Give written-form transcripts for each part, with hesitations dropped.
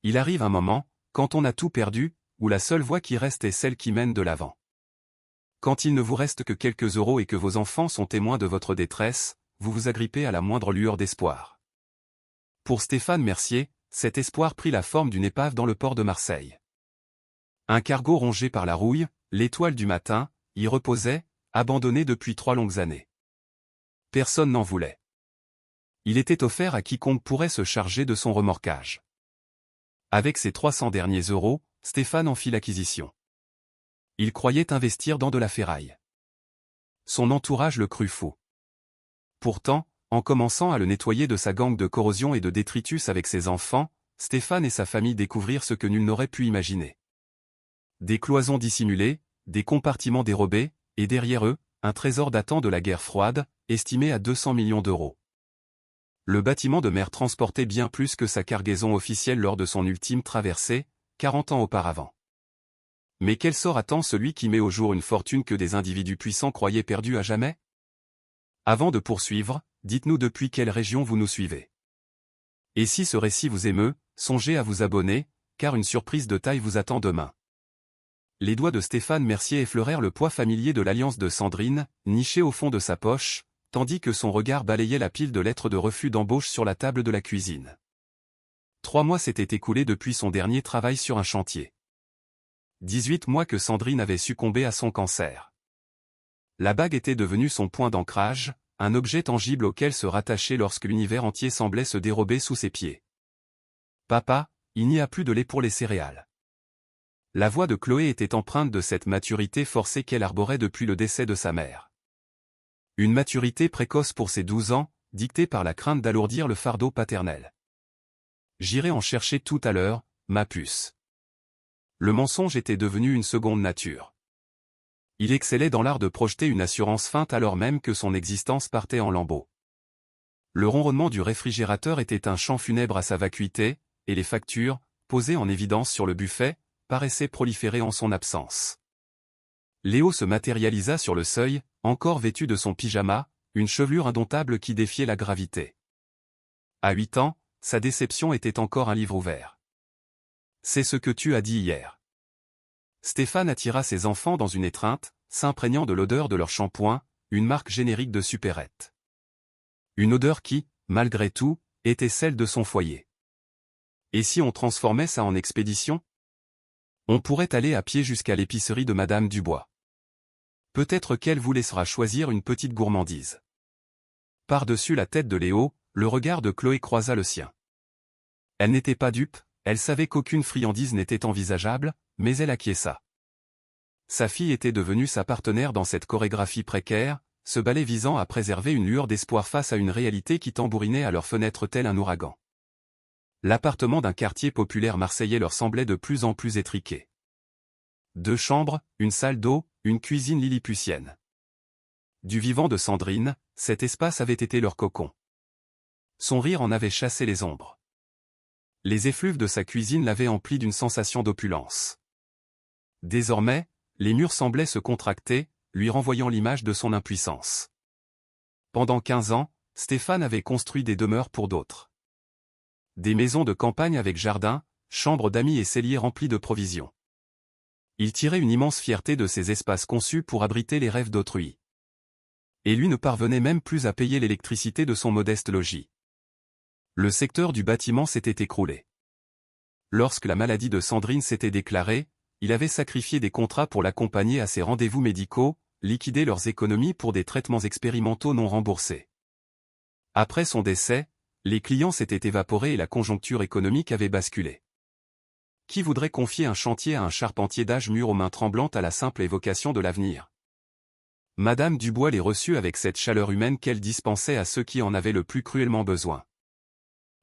Il arrive un moment, quand on a tout perdu, où la seule voie qui reste est celle qui mène de l'avant. Quand il ne vous reste que quelques euros et que vos enfants sont témoins de votre détresse, vous vous agrippez à la moindre lueur d'espoir. Pour Stéphane Mercier, cet espoir prit la forme d'une épave dans le port de Marseille. Un cargo rongé par la rouille, l'Étoile du matin, y reposait, abandonné depuis 3 longues années. Personne n'en voulait. Il était offert à quiconque pourrait se charger de son remorquage. Avec ses 300 derniers euros, Stéphane en fit l'acquisition. Il croyait investir dans de la ferraille. Son entourage le crut fou. Pourtant, en commençant à le nettoyer de sa gangue de corrosion et de détritus avec ses enfants, Stéphane et sa famille découvrirent ce que nul n'aurait pu imaginer. Des cloisons dissimulées, des compartiments dérobés, et derrière eux, un trésor datant de la guerre froide, estimé à 200 millions d'euros. Le bâtiment de mer transportait bien plus que sa cargaison officielle lors de son ultime traversée, 40 ans auparavant. Mais quel sort attend celui qui met au jour une fortune que des individus puissants croyaient perdue à jamais? Avant de poursuivre, dites-nous depuis quelle région vous nous suivez. Et si ce récit vous émeut, songez à vous abonner, car une surprise de taille vous attend demain. Les doigts de Stéphane Mercier effleurèrent le poids familier de l'alliance de Sandrine, nichée au fond de sa poche, tandis que son regard balayait la pile de lettres de refus d'embauche sur la table de la cuisine. 3 mois s'étaient écoulés depuis son dernier travail sur un chantier. 18 mois que Sandrine avait succombé à son cancer. La bague était devenue son point d'ancrage, un objet tangible auquel se rattacher lorsque l'univers entier semblait se dérober sous ses pieds. Papa, il n'y a plus de lait pour les céréales. La voix de Chloé était empreinte de cette maturité forcée qu'elle arborait depuis le décès de sa mère. Une maturité précoce pour ses 12 ans, dictée par la crainte d'alourdir le fardeau paternel. J'irai en chercher tout à l'heure, ma puce. Le mensonge était devenu une seconde nature. Il excellait dans l'art de projeter une assurance feinte alors même que son existence partait en lambeaux. Le ronronnement du réfrigérateur était un chant funèbre à sa vacuité, et les factures, posées en évidence sur le buffet, paraissaient proliférer en son absence. Léo se matérialisa sur le seuil, encore vêtu de son pyjama, une chevelure indomptable qui défiait la gravité. À 8 ans, sa déception était encore un livre ouvert. C'est ce que tu as dit hier. Stéphane attira ses enfants dans une étreinte, s'imprégnant de l'odeur de leur shampoing, une marque générique de supérette. Une odeur qui, malgré tout, était celle de son foyer. Et si on transformait ça en expédition? On pourrait aller à pied jusqu'à l'épicerie de Madame Dubois. Peut-être qu'elle vous laissera choisir une petite gourmandise. Par-dessus la tête de Léo, le regard de Chloé croisa le sien. Elle n'était pas dupe, elle savait qu'aucune friandise n'était envisageable, mais elle acquiesça. Sa fille était devenue sa partenaire dans cette chorégraphie précaire, ce ballet visant à préserver une lueur d'espoir face à une réalité qui tambourinait à leurs fenêtres tel un ouragan. L'appartement d'un quartier populaire marseillais leur semblait de plus en plus étriqué. 2 chambres, une salle d'eau, une cuisine lilliputienne. Du vivant de Sandrine, cet espace avait été leur cocon. Son rire en avait chassé les ombres. Les effluves de sa cuisine l'avaient empli d'une sensation d'opulence. Désormais, les murs semblaient se contracter, lui renvoyant l'image de son impuissance. Pendant 15 ans, Stéphane avait construit des demeures pour d'autres. Des maisons de campagne avec jardin, chambres d'amis et celliers remplis de provisions. Il tirait une immense fierté de ces espaces conçus pour abriter les rêves d'autrui. Et lui ne parvenait même plus à payer l'électricité de son modeste logis. Le secteur du bâtiment s'était écroulé. Lorsque la maladie de Sandrine s'était déclarée, il avait sacrifié des contrats pour l'accompagner à ses rendez-vous médicaux, liquidé leurs économies pour des traitements expérimentaux non remboursés. Après son décès, les clients s'étaient évaporés et la conjoncture économique avait basculé. Qui voudrait confier un chantier à un charpentier d'âge mûr aux mains tremblantes à la simple évocation de l'avenir? Madame Dubois les reçut avec cette chaleur humaine qu'elle dispensait à ceux qui en avaient le plus cruellement besoin.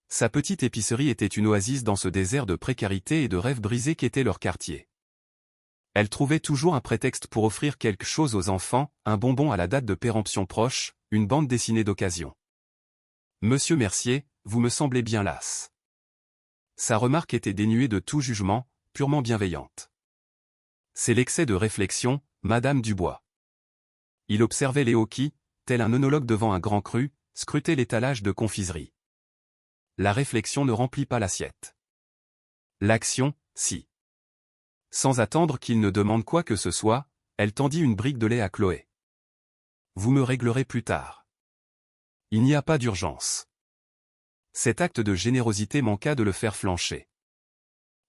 Sa petite épicerie était une oasis dans ce désert de précarité et de rêves brisés qu'était leur quartier. Elle trouvait toujours un prétexte pour offrir quelque chose aux enfants, un bonbon à la date de péremption proche, une bande dessinée d'occasion. Monsieur Mercier, vous me semblez bien lasse. Sa remarque était dénuée de tout jugement, purement bienveillante. C'est l'excès de réflexion, Madame Dubois. Il observait Léo qui, tel un œnologue devant un grand cru, scrutait l'étalage de confiserie. La réflexion ne remplit pas l'assiette. L'action, si. Sans attendre qu'il ne demande quoi que ce soit, elle tendit une brique de lait à Chloé. Vous me réglerez plus tard. Il n'y a pas d'urgence. Cet acte de générosité manqua de le faire flancher.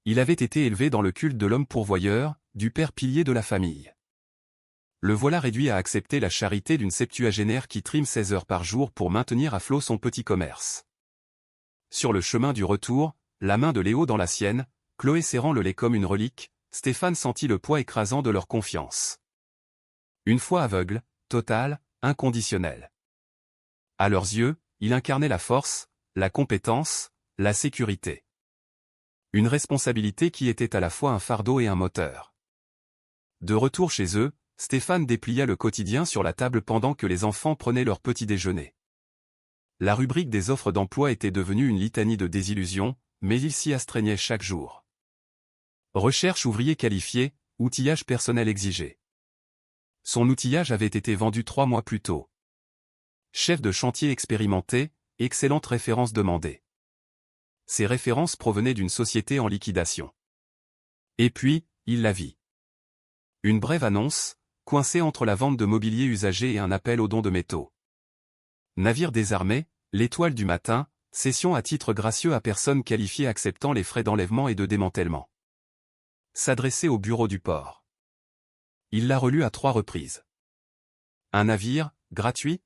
Il avait été élevé dans le culte de l'homme pourvoyeur, du père pilier de la famille. Le voilà réduit à accepter la charité d'une septuagénaire qui trime 16 heures par jour pour maintenir à flot son petit commerce. Sur le chemin du retour, la main de Léo dans la sienne, Chloé serrant le lait comme une relique, Stéphane sentit le poids écrasant de leur confiance. Une foi aveugle, totale, inconditionnelle. À leurs yeux, il incarnait la force, la compétence, la sécurité. Une responsabilité qui était à la fois un fardeau et un moteur. De retour chez eux, Stéphane déplia le quotidien sur la table pendant que les enfants prenaient leur petit déjeuner. La rubrique des offres d'emploi était devenue une litanie de désillusions, mais il s'y astreignait chaque jour. Recherche ouvrier qualifié, outillage personnel exigé. Son outillage avait été vendu 3 mois plus tôt. Chef de chantier expérimenté, excellente référence demandée. Ces références provenaient d'une société en liquidation. Et puis, il la vit. Une brève annonce, coincée entre la vente de mobilier usagé et un appel aux dons de métaux. Navire désarmé, l'Étoile du matin, cession à titre gracieux à personnes qualifiées acceptant les frais d'enlèvement et de démantèlement. S'adresser au bureau du port. Il l'a relu à 3 reprises. Un navire, gratuit?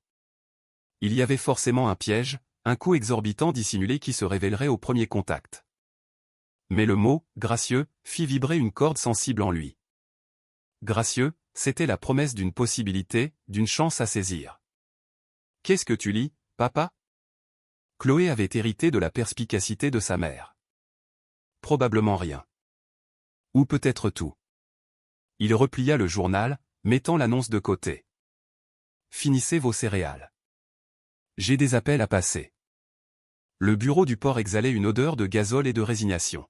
Il y avait forcément un piège, un coût exorbitant dissimulé qui se révélerait au premier contact. Mais le mot « gracieux » fit vibrer une corde sensible en lui. Gracieux, c'était la promesse d'une possibilité, d'une chance à saisir. « Qu'est-ce que tu lis, papa ?» Chloé avait hérité de la perspicacité de sa mère. Probablement rien. Ou peut-être tout. Il replia le journal, mettant l'annonce de côté. Finissez vos céréales. J'ai des appels à passer. Le bureau du port exhalait une odeur de gazole et de résignation.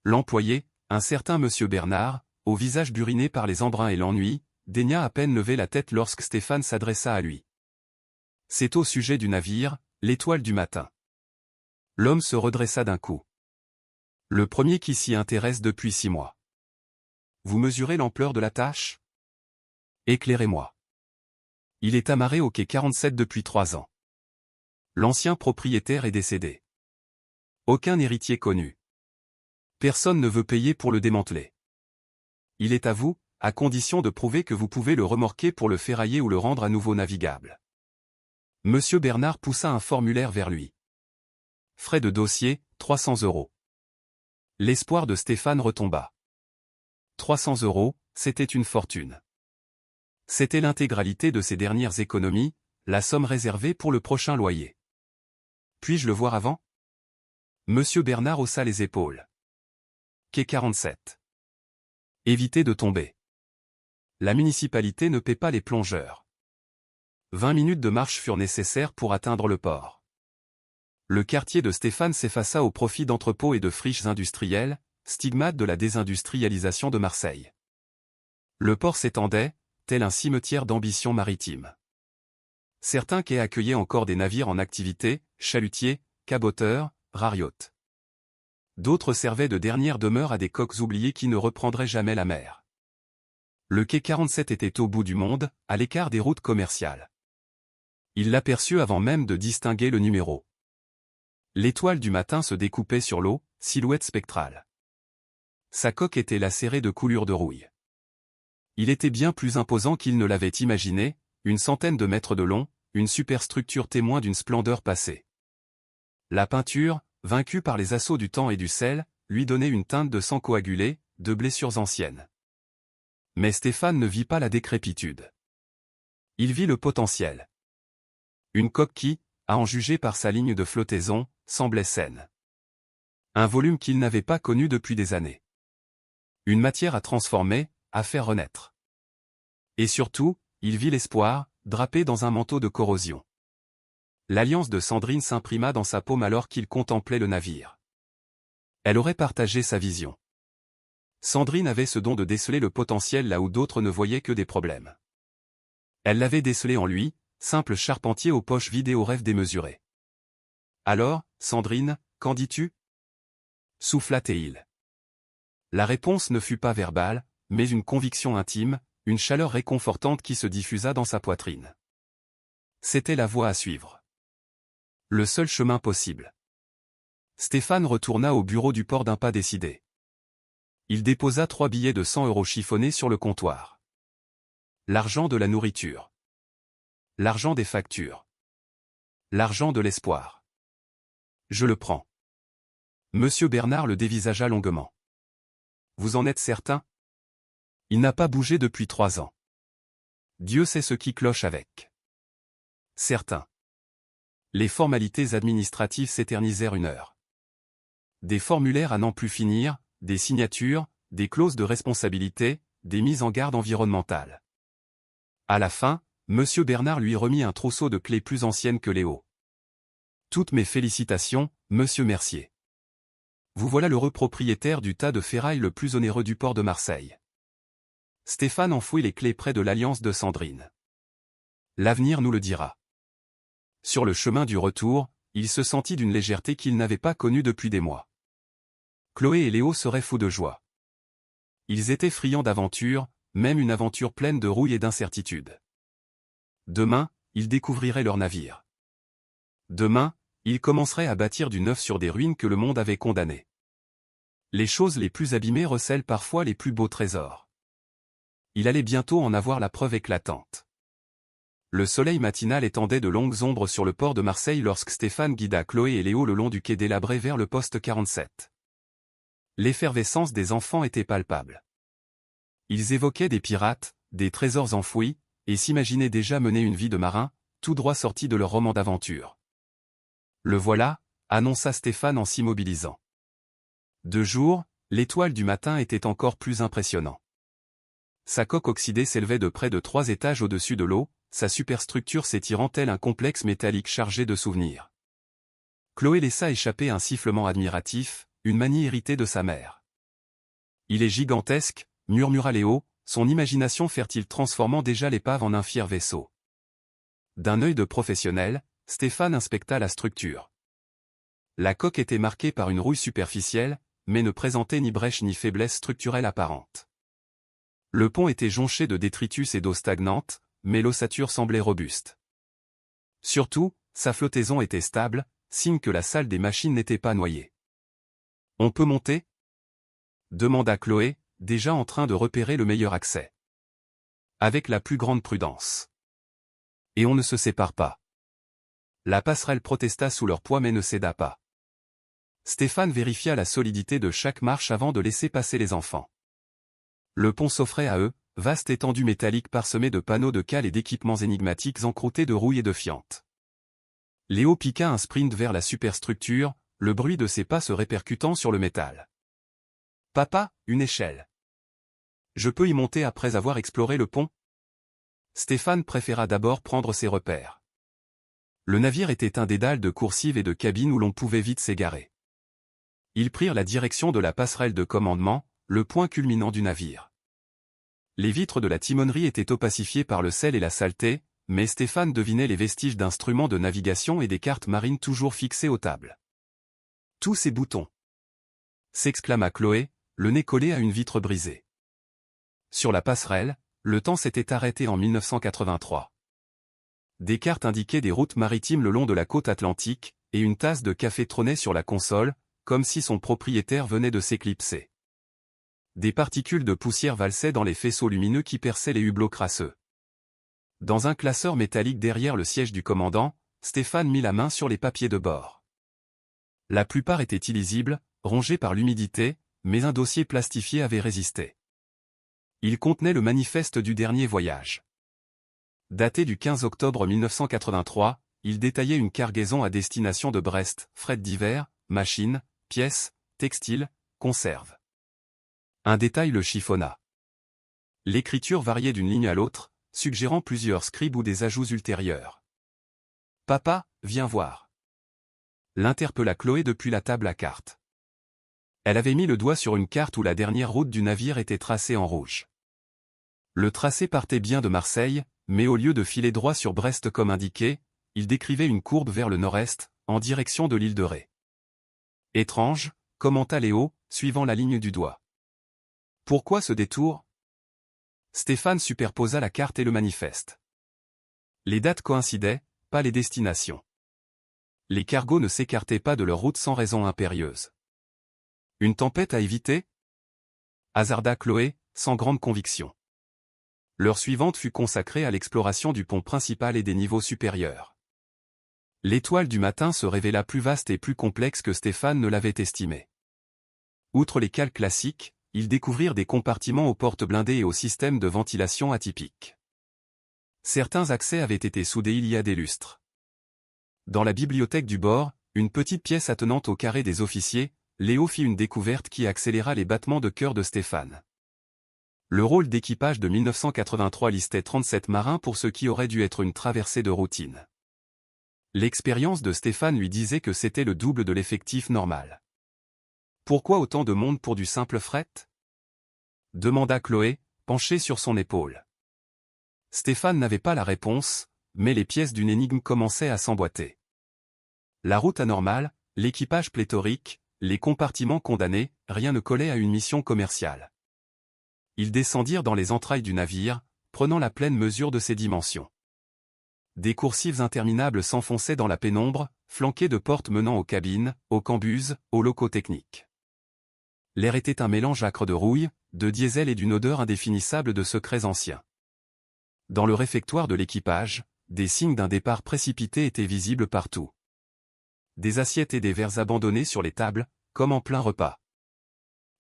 L'employé, un certain monsieur Bernard, au visage buriné par les embruns et l'ennui, daigna à peine lever la tête lorsque Stéphane s'adressa à lui. C'est au sujet du navire, l'Étoile du matin. L'homme se redressa d'un coup. Le premier qui s'y intéresse depuis 6 mois. Vous mesurez l'ampleur de la tâche? Éclairez-moi. Il est amarré au quai 47 depuis 3 ans. L'ancien propriétaire est décédé. Aucun héritier connu. Personne ne veut payer pour le démanteler. Il est à vous, à condition de prouver que vous pouvez le remorquer pour le ferrailler ou le rendre à nouveau navigable. Monsieur Bernard poussa un formulaire vers lui. Frais de dossier, 300 €. L'espoir de Stéphane retomba. 300 €, c'était une fortune. C'était l'intégralité de ses dernières économies, la somme réservée pour le prochain loyer. Puis-je le voir avant? Monsieur Bernard haussa les épaules. Quai 47. Évitez de tomber. La municipalité ne paie pas les plongeurs. 20 minutes de marche furent nécessaires pour atteindre le port. Le quartier de Stéphane s'effaça au profit d'entrepôts et de friches industrielles, stigmate de la désindustrialisation de Marseille. Le port s'étendait, tel un cimetière d'ambition maritime. Certains quais accueillaient encore des navires en activité, chalutiers, caboteurs, rariotes. D'autres servaient de dernière demeure à des coqs oubliés qui ne reprendraient jamais la mer. Le quai 47 était au bout du monde, à l'écart des routes commerciales. Il l'aperçut avant même de distinguer le numéro. L'Étoile du matin se découpait sur l'eau, silhouette spectrale. Sa coque était lacérée de coulures de rouille. Il était bien plus imposant qu'il ne l'avait imaginé, une centaine de mètres de long, une superstructure témoin d'une splendeur passée. La peinture, vaincue par les assauts du temps et du sel, lui donnait une teinte de sang coagulé, de blessures anciennes. Mais Stéphane ne vit pas la décrépitude. Il vit le potentiel. Une coque qui, à en juger par sa ligne de flottaison, semblait saine. Un volume qu'il n'avait pas connu depuis des années. Une matière à transformer, à faire renaître. Et surtout, il vit l'espoir, drapé dans un manteau de corrosion. L'alliance de Sandrine s'imprima dans sa paume alors qu'il contemplait le navire. Elle aurait partagé sa vision. Sandrine avait ce don de déceler le potentiel là où d'autres ne voyaient que des problèmes. Elle l'avait décelé en lui, simple charpentier aux poches vides et aux rêves démesurés. Alors, Sandrine, qu'en dis-tu? souffla-t-il. La réponse ne fut pas verbale, mais une conviction intime, une chaleur réconfortante qui se diffusa dans sa poitrine. C'était la voie à suivre. Le seul chemin possible. Stéphane retourna au bureau du port d'un pas décidé. Il déposa 3 billets de 100 € chiffonnés sur le comptoir. L'argent de la nourriture. L'argent des factures. L'argent de l'espoir. Je le prends. Monsieur Bernard le dévisagea longuement. Vous en êtes certain? Il n'a pas bougé depuis 3 ans. Dieu sait ce qui cloche avec. Certain. Les formalités administratives s'éternisèrent 1 heure. Des formulaires à n'en plus finir, des signatures, des clauses de responsabilité, des mises en garde environnementales. À la fin, Monsieur Bernard lui remit un trousseau de clés plus anciennes que Léo. Toutes mes félicitations, Monsieur Mercier. Vous voilà l'heureux propriétaire du tas de ferraille le plus onéreux du port de Marseille. Stéphane enfouit les clés près de l'alliance de Sandrine. L'avenir nous le dira. Sur le chemin du retour, il se sentit d'une légèreté qu'il n'avait pas connue depuis des mois. Chloé et Léo seraient fous de joie. Ils étaient friands d'aventure, même une aventure pleine de rouille et d'incertitude. Demain, ils découvriraient leur navire. Demain, ils commenceraient à bâtir du neuf sur des ruines que le monde avait condamnées. Les choses les plus abîmées recèlent parfois les plus beaux trésors. Il allait bientôt en avoir la preuve éclatante. Le soleil matinal étendait de longues ombres sur le port de Marseille lorsque Stéphane guida Chloé et Léo le long du quai délabré vers le poste 47. L'effervescence des enfants était palpable. Ils évoquaient des pirates, des trésors enfouis, et s'imaginaient déjà mener une vie de marin, tout droit sorti de leur roman d'aventure. Le voilà, annonça Stéphane en s'immobilisant. De jour, l'étoile du matin était encore plus impressionnant. Sa coque oxydée s'élevait de près de 3 étages au-dessus de l'eau, sa superstructure s'étirant tel un complexe métallique chargé de souvenirs. Chloé laissa échapper un sifflement admiratif, une manie héritée de sa mère. Il est gigantesque, murmura Léo, son imagination fertile transformant déjà l'épave en un fier vaisseau. D'un œil de professionnel, Stéphane inspecta la structure. La coque était marquée par une rouille superficielle, mais ne présentait ni brèche ni faiblesse structurelle apparente. Le pont était jonché de détritus et d'eau stagnante, mais l'ossature semblait robuste. Surtout, sa flottaison était stable, signe que la salle des machines n'était pas noyée. « On peut monter ?» demanda Chloé, déjà en train de repérer le meilleur accès. Avec la plus grande prudence. Et on ne se sépare pas. La passerelle protesta sous leur poids mais ne céda pas. Stéphane vérifia la solidité de chaque marche avant de laisser passer les enfants. Le pont s'offrait à eux, vaste étendue métallique parsemée de panneaux de cale et d'équipements énigmatiques encroutés de rouille et de fientes. Léo piqua un sprint vers la superstructure, le bruit de ses pas se répercutant sur le métal. « Papa, une échelle. Je peux y monter après avoir exploré le pont ?» Stéphane préféra d'abord prendre ses repères. Le navire était un dédale de coursives et de cabines où l'on pouvait vite s'égarer. Ils prirent la direction de la passerelle de commandement, le point culminant du navire. Les vitres de la timonerie étaient opacifiées par le sel et la saleté, mais Stéphane devinait les vestiges d'instruments de navigation et des cartes marines toujours fixées aux tables. « Tous ces boutons !» s'exclama Chloé, le nez collé à une vitre brisée. Sur la passerelle, le temps s'était arrêté en 1983. Des cartes indiquaient des routes maritimes le long de la côte atlantique, et une tasse de café trônait sur la console, comme si son propriétaire venait de s'éclipser. Des particules de poussière valsaient dans les faisceaux lumineux qui perçaient les hublots crasseux. Dans un classeur métallique derrière le siège du commandant, Stéphane mit la main sur les papiers de bord. La plupart étaient illisibles, rongés par l'humidité, mais un dossier plastifié avait résisté. Il contenait le manifeste du dernier voyage. Daté du 15 octobre 1983, il détaillait une cargaison à destination de Brest, fret divers, machines, pièces, textiles, conserves. Un détail le chiffonna. L'écriture variait d'une ligne à l'autre, suggérant plusieurs scribes ou des ajouts ultérieurs. « Papa, viens voir. » L'interpella Chloé depuis la table à cartes. Elle avait mis le doigt sur une carte où la dernière route du navire était tracée en rouge. Le tracé partait bien de Marseille, mais au lieu de filer droit sur Brest comme indiqué, il décrivait une courbe vers le nord-est, en direction de l'île de Ré. Étrange, commenta Léo, suivant la ligne du doigt. Pourquoi ce détour? Stéphane superposa la carte et le manifeste. Les dates coïncidaient, pas les destinations. Les cargos ne s'écartaient pas de leur route sans raison impérieuse. Une tempête à éviter? Hasarda Chloé, sans grande conviction. L'heure suivante fut consacrée à l'exploration du pont principal et des niveaux supérieurs. L'étoile du matin se révéla plus vaste et plus complexe que Stéphane ne l'avait estimé. Outre les cales classiques, ils découvrirent des compartiments aux portes blindées et aux systèmes de ventilation atypiques. Certains accès avaient été soudés il y a des lustres. Dans la bibliothèque du bord, une petite pièce attenante au carré des officiers, Léo fit une découverte qui accéléra les battements de cœur de Stéphane. Le rôle d'équipage de 1983 listait 37 marins pour ce qui aurait dû être une traversée de routine. L'expérience de Stéphane lui disait que c'était le double de l'effectif normal. Pourquoi autant de monde pour du simple fret? Demanda Chloé, penchée sur son épaule. Stéphane n'avait pas la réponse, mais les pièces d'une énigme commençaient à s'emboîter. La route anormale, l'équipage pléthorique, les compartiments condamnés, rien ne collait à une mission commerciale. Ils descendirent dans les entrailles du navire, prenant la pleine mesure de ses dimensions. Des coursives interminables s'enfonçaient dans la pénombre, flanquées de portes menant aux cabines, aux cambuses, aux locaux techniques. L'air était un mélange âcre de rouille, de diesel et d'une odeur indéfinissable de secrets anciens. Dans le réfectoire de l'équipage, des signes d'un départ précipité étaient visibles partout. Des assiettes et des verres abandonnés sur les tables, comme en plein repas.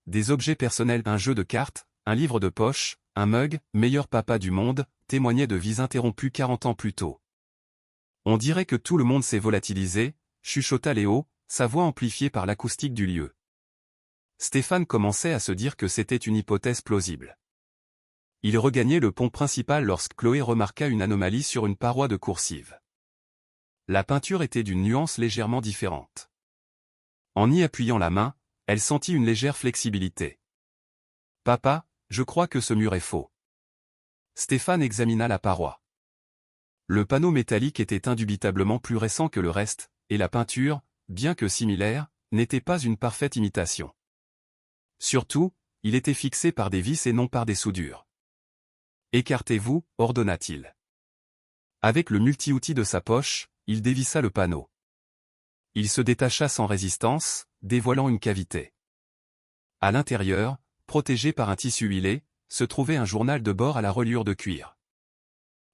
Des objets personnels, un jeu de cartes, un livre de poche, un mug, meilleur papa du monde, témoignaient de vies interrompues 40 ans plus tôt. On dirait que tout le monde s'est volatilisé, chuchota Léo, sa voix amplifiée par l'acoustique du lieu. Stéphane commençait à se dire que c'était une hypothèse plausible. Il regagnait le pont principal lorsque Chloé remarqua une anomalie sur une paroi de coursive. La peinture était d'une nuance légèrement différente. En y appuyant la main, elle sentit une légère flexibilité. « Papa, je crois que ce mur est faux. » Stéphane examina la paroi. Le panneau métallique était indubitablement plus récent que le reste, et la peinture, bien que similaire, n'était pas une parfaite imitation. Surtout, il était fixé par des vis et non par des soudures. « Écartez-vous, ordonna-t-il. » Avec le multi-outil de sa poche, il dévissa le panneau. Il se détacha sans résistance, dévoilant une cavité. À l'intérieur, protégé par un tissu huilé, se trouvait un journal de bord à la reliure de cuir.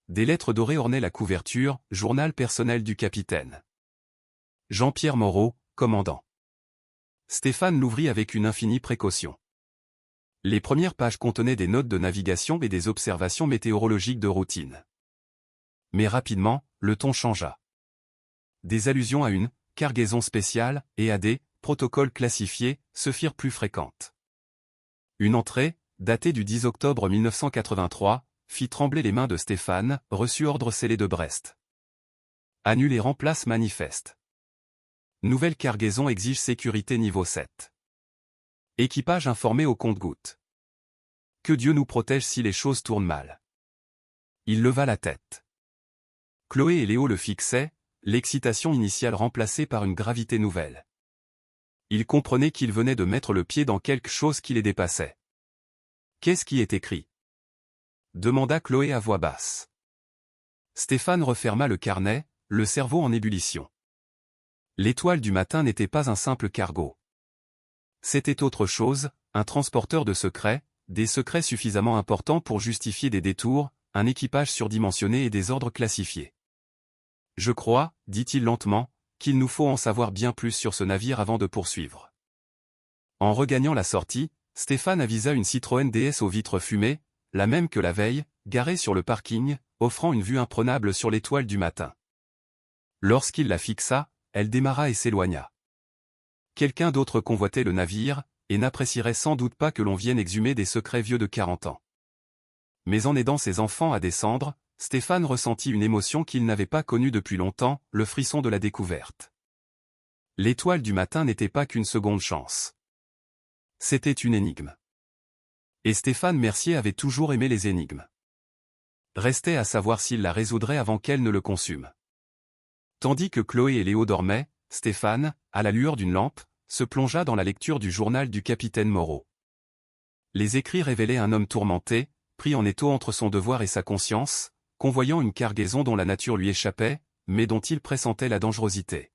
Des lettres dorées ornaient la couverture, journal personnel du capitaine. Jean-Pierre Moreau, commandant. Stéphane l'ouvrit avec une infinie précaution. Les premières pages contenaient des notes de navigation et des observations météorologiques de routine. Mais rapidement, le ton changea. Des allusions à une cargaison spéciale et à des protocoles classifiés se firent plus fréquentes. Une entrée, datée du 10 octobre 1983, fit trembler les mains de Stéphane, reçu ordre scellé de Brest. Annule et remplace manifeste. Nouvelle cargaison exige sécurité niveau 7. Équipage informé au compte-gouttes. Que Dieu nous protège si les choses tournent mal. Il leva la tête. Chloé et Léo le fixaient, l'excitation initiale remplacée par une gravité nouvelle. Il comprenait qu'il venait de mettre le pied dans quelque chose qui les dépassait. « Qu'est-ce qui est écrit ?» demanda Chloé à voix basse. Stéphane referma le carnet, le cerveau en ébullition. L'étoile du matin n'était pas un simple cargo. C'était autre chose, un transporteur de secrets, des secrets suffisamment importants pour justifier des détours, un équipage surdimensionné et des ordres classifiés. « Je crois, dit-il lentement, qu'il nous faut en savoir bien plus sur ce navire avant de poursuivre. » En regagnant la sortie, Stéphane avisa une Citroën DS aux vitres fumées, la même que la veille, garée sur le parking, offrant une vue imprenable sur l'étoile du matin. Lorsqu'il la fixa, elle démarra et s'éloigna. Quelqu'un d'autre convoitait le navire, et n'apprécierait sans doute pas que l'on vienne exhumer des secrets vieux de 40 ans. Mais en aidant ses enfants à descendre, Stéphane ressentit une émotion qu'il n'avait pas connue depuis longtemps, le frisson de la découverte. L'étoile du matin n'était pas qu'une seconde chance. C'était une énigme. Et Stéphane Mercier avait toujours aimé les énigmes. Restait à savoir s'il la résoudrait avant qu'elle ne le consume. Tandis que Chloé et Léo dormaient, Stéphane, à la lueur d'une lampe, se plongea dans la lecture du journal du capitaine Moreau. Les écrits révélaient un homme tourmenté, pris en étau entre son devoir et sa conscience, convoyant une cargaison dont la nature lui échappait, mais dont il pressentait la dangerosité.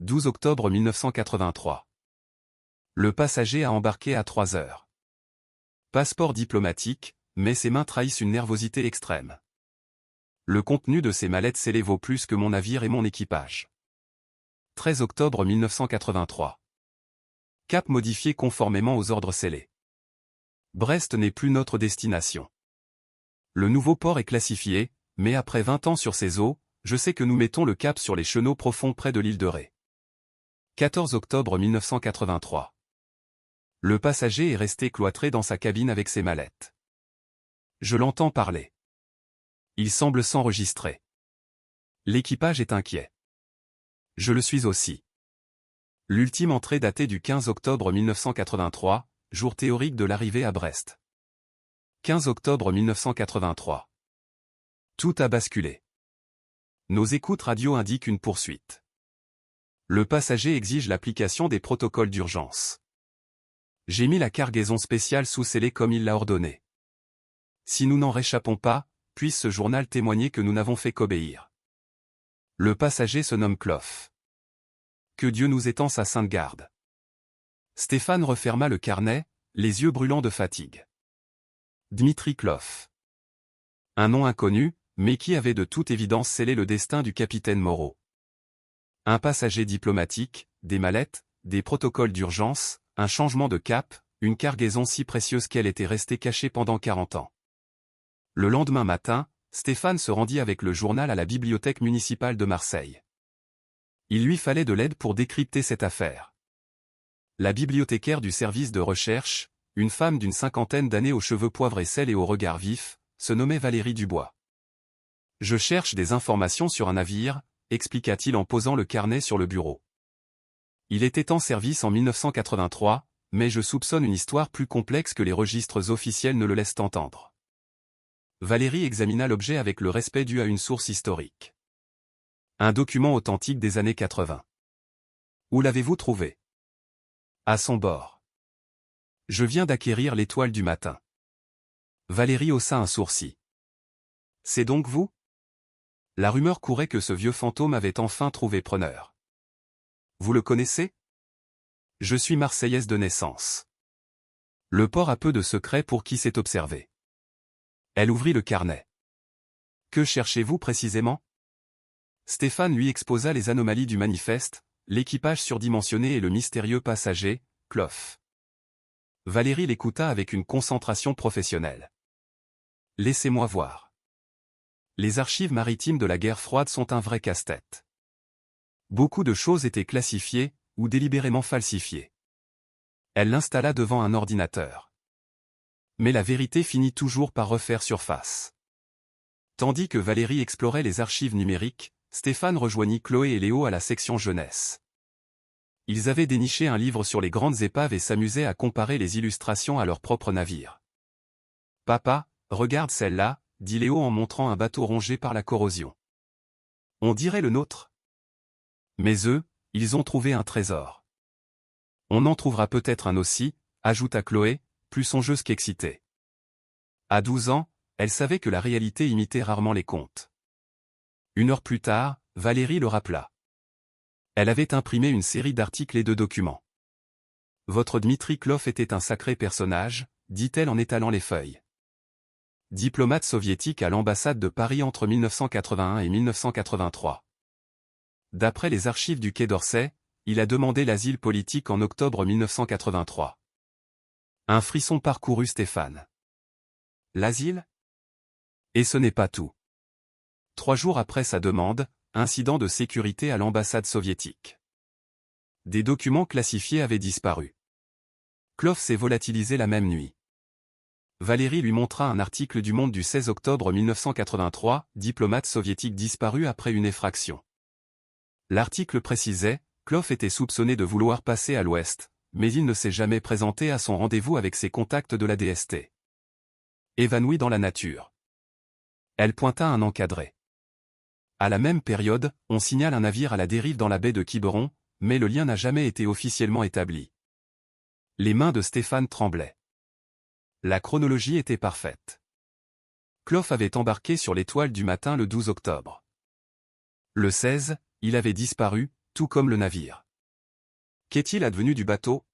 12 octobre 1983. Le passager a embarqué à 3 heures. Passeport diplomatique, mais ses mains trahissent une nervosité extrême. Le contenu de ses mallettes scellées vaut plus que mon navire et mon équipage. 13 octobre 1983. Cap modifié conformément aux ordres scellés. Brest n'est plus notre destination. Le nouveau port est classifié, mais après 20 ans sur ces eaux, je sais que nous mettons le cap sur les chenaux profonds près de l'île de Ré. 14 octobre 1983. Le passager est resté cloîtré dans sa cabine avec ses mallettes. Je l'entends parler. Il semble s'enregistrer. L'équipage est inquiet. Je le suis aussi. L'ultime entrée datée du 15 octobre 1983, jour théorique de l'arrivée à Brest. 15 octobre 1983. Tout a basculé. Nos écoutes radio indiquent une poursuite. Le passager exige l'application des protocoles d'urgence. J'ai mis la cargaison spéciale sous scellé comme il l'a ordonné. Si nous n'en réchappons pas, puisse ce journal témoigner que nous n'avons fait qu'obéir. Le passager se nomme Clof. Que Dieu nous étend sa sainte garde. Stéphane referma le carnet, les yeux brûlants de fatigue. Dmitri Clof. Un nom inconnu, mais qui avait de toute évidence scellé le destin du capitaine Moreau. Un passager diplomatique, des mallettes, des protocoles d'urgence, un changement de cap, une cargaison si précieuse qu'elle était restée cachée pendant 40 ans. Le lendemain matin, Stéphane se rendit avec le journal à la bibliothèque municipale de Marseille. Il lui fallait de l'aide pour décrypter cette affaire. La bibliothécaire du service de recherche, une femme d'une 50aine d'années aux cheveux poivre et sel et au regard vif, se nommait Valérie Dubois. « Je cherche des informations sur un navire », expliqua-t-il en posant le carnet sur le bureau. Il était en service en 1983, mais je soupçonne une histoire plus complexe que les registres officiels ne le laissent entendre. Valérie examina l'objet avec le respect dû à une source historique. Un document authentique des années 80. Où l'avez-vous trouvé? À son bord. Je viens d'acquérir l'étoile du matin. Valérie haussa un sourcil. C'est donc vous? La rumeur courait que ce vieux fantôme avait enfin trouvé preneur. Vous le connaissez? Je suis marseillaise de naissance. Le port a peu de secrets pour qui s'est observé. Elle ouvrit le carnet. Que cherchez-vous précisément? Stéphane lui exposa les anomalies du manifeste, l'équipage surdimensionné et le mystérieux passager, Clof. Valérie l'écouta avec une concentration professionnelle. Laissez-moi voir. Les archives maritimes de la guerre froide sont un vrai casse-tête. Beaucoup de choses étaient classifiées, ou délibérément falsifiées. Elle l'installa devant un ordinateur. Mais la vérité finit toujours par refaire surface. Tandis que Valérie explorait les archives numériques, Stéphane rejoignit Chloé et Léo à la section jeunesse. Ils avaient déniché un livre sur les grandes épaves et s'amusaient à comparer les illustrations à leur propre navire. « Papa, regarde celle-là », dit Léo en montrant un bateau rongé par la corrosion. « On dirait le nôtre. » Mais eux, ils ont trouvé un trésor. « On en trouvera peut-être un aussi », ajouta Chloé, plus songeuse qu'excitée. À 12 ans, elle savait que la réalité imitait rarement les contes. 1 heure plus tard, Valérie le rappela. Elle avait imprimé une série d'articles et de documents. Votre Dmitri Clof était un sacré personnage, dit-elle en étalant les feuilles. Diplomate soviétique à l'ambassade de Paris entre 1981 et 1983. D'après les archives du Quai d'Orsay, il a demandé l'asile politique en octobre 1983. Un frisson parcourut Stéphane. L'asile? Et ce n'est pas tout. 3 jours après sa demande, incident de sécurité à l'ambassade soviétique. Des documents classifiés avaient disparu. Clof s'est volatilisé la même nuit. Valérie lui montra un article du Monde du 16 octobre 1983, diplomate soviétique disparu après une effraction. L'article précisait, Clof était soupçonné de vouloir passer à l'ouest, mais il ne s'est jamais présenté à son rendez-vous avec ses contacts de la DST. Évanoui dans la nature. Elle pointa un encadré. À la même période, on signale un navire à la dérive dans la baie de Quiberon, mais le lien n'a jamais été officiellement établi. Les mains de Stéphane tremblaient. La chronologie était parfaite. Clough avait embarqué sur l'Étoile du Matin le 12 octobre. Le 16, il avait disparu, tout comme le navire. Qu'est-il advenu du bateau?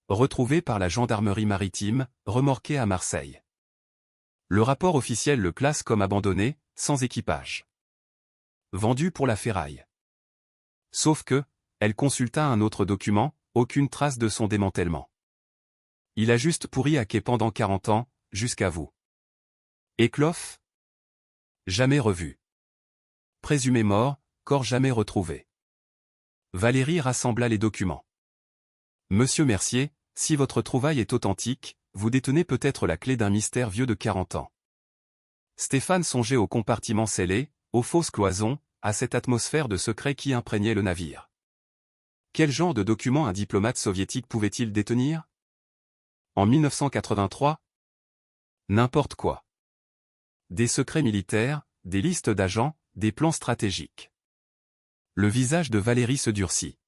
Retrouvé par la gendarmerie maritime, remorqué à Marseille. Le rapport officiel le classe comme abandonné, sans équipage. Vendu pour la ferraille. Sauf que, elle consulta un autre document, aucune trace de son démantèlement. Il a juste pourri à quai pendant 40 ans, jusqu'à vous. Et Clough? Jamais revu. Présumé mort, corps jamais retrouvé. Valérie rassembla les documents. Monsieur Mercier, si votre trouvaille est authentique, vous détenez peut-être la clé d'un mystère vieux de 40 ans. Stéphane songeait aux compartiments scellés, aux fausses cloisons, à cette atmosphère de secret qui imprégnait le navire. Quel genre de documents un diplomate soviétique pouvait-il détenir? En 1983? N'importe quoi. Des secrets militaires, des listes d'agents, des plans stratégiques. Le visage de Valérie se durcit.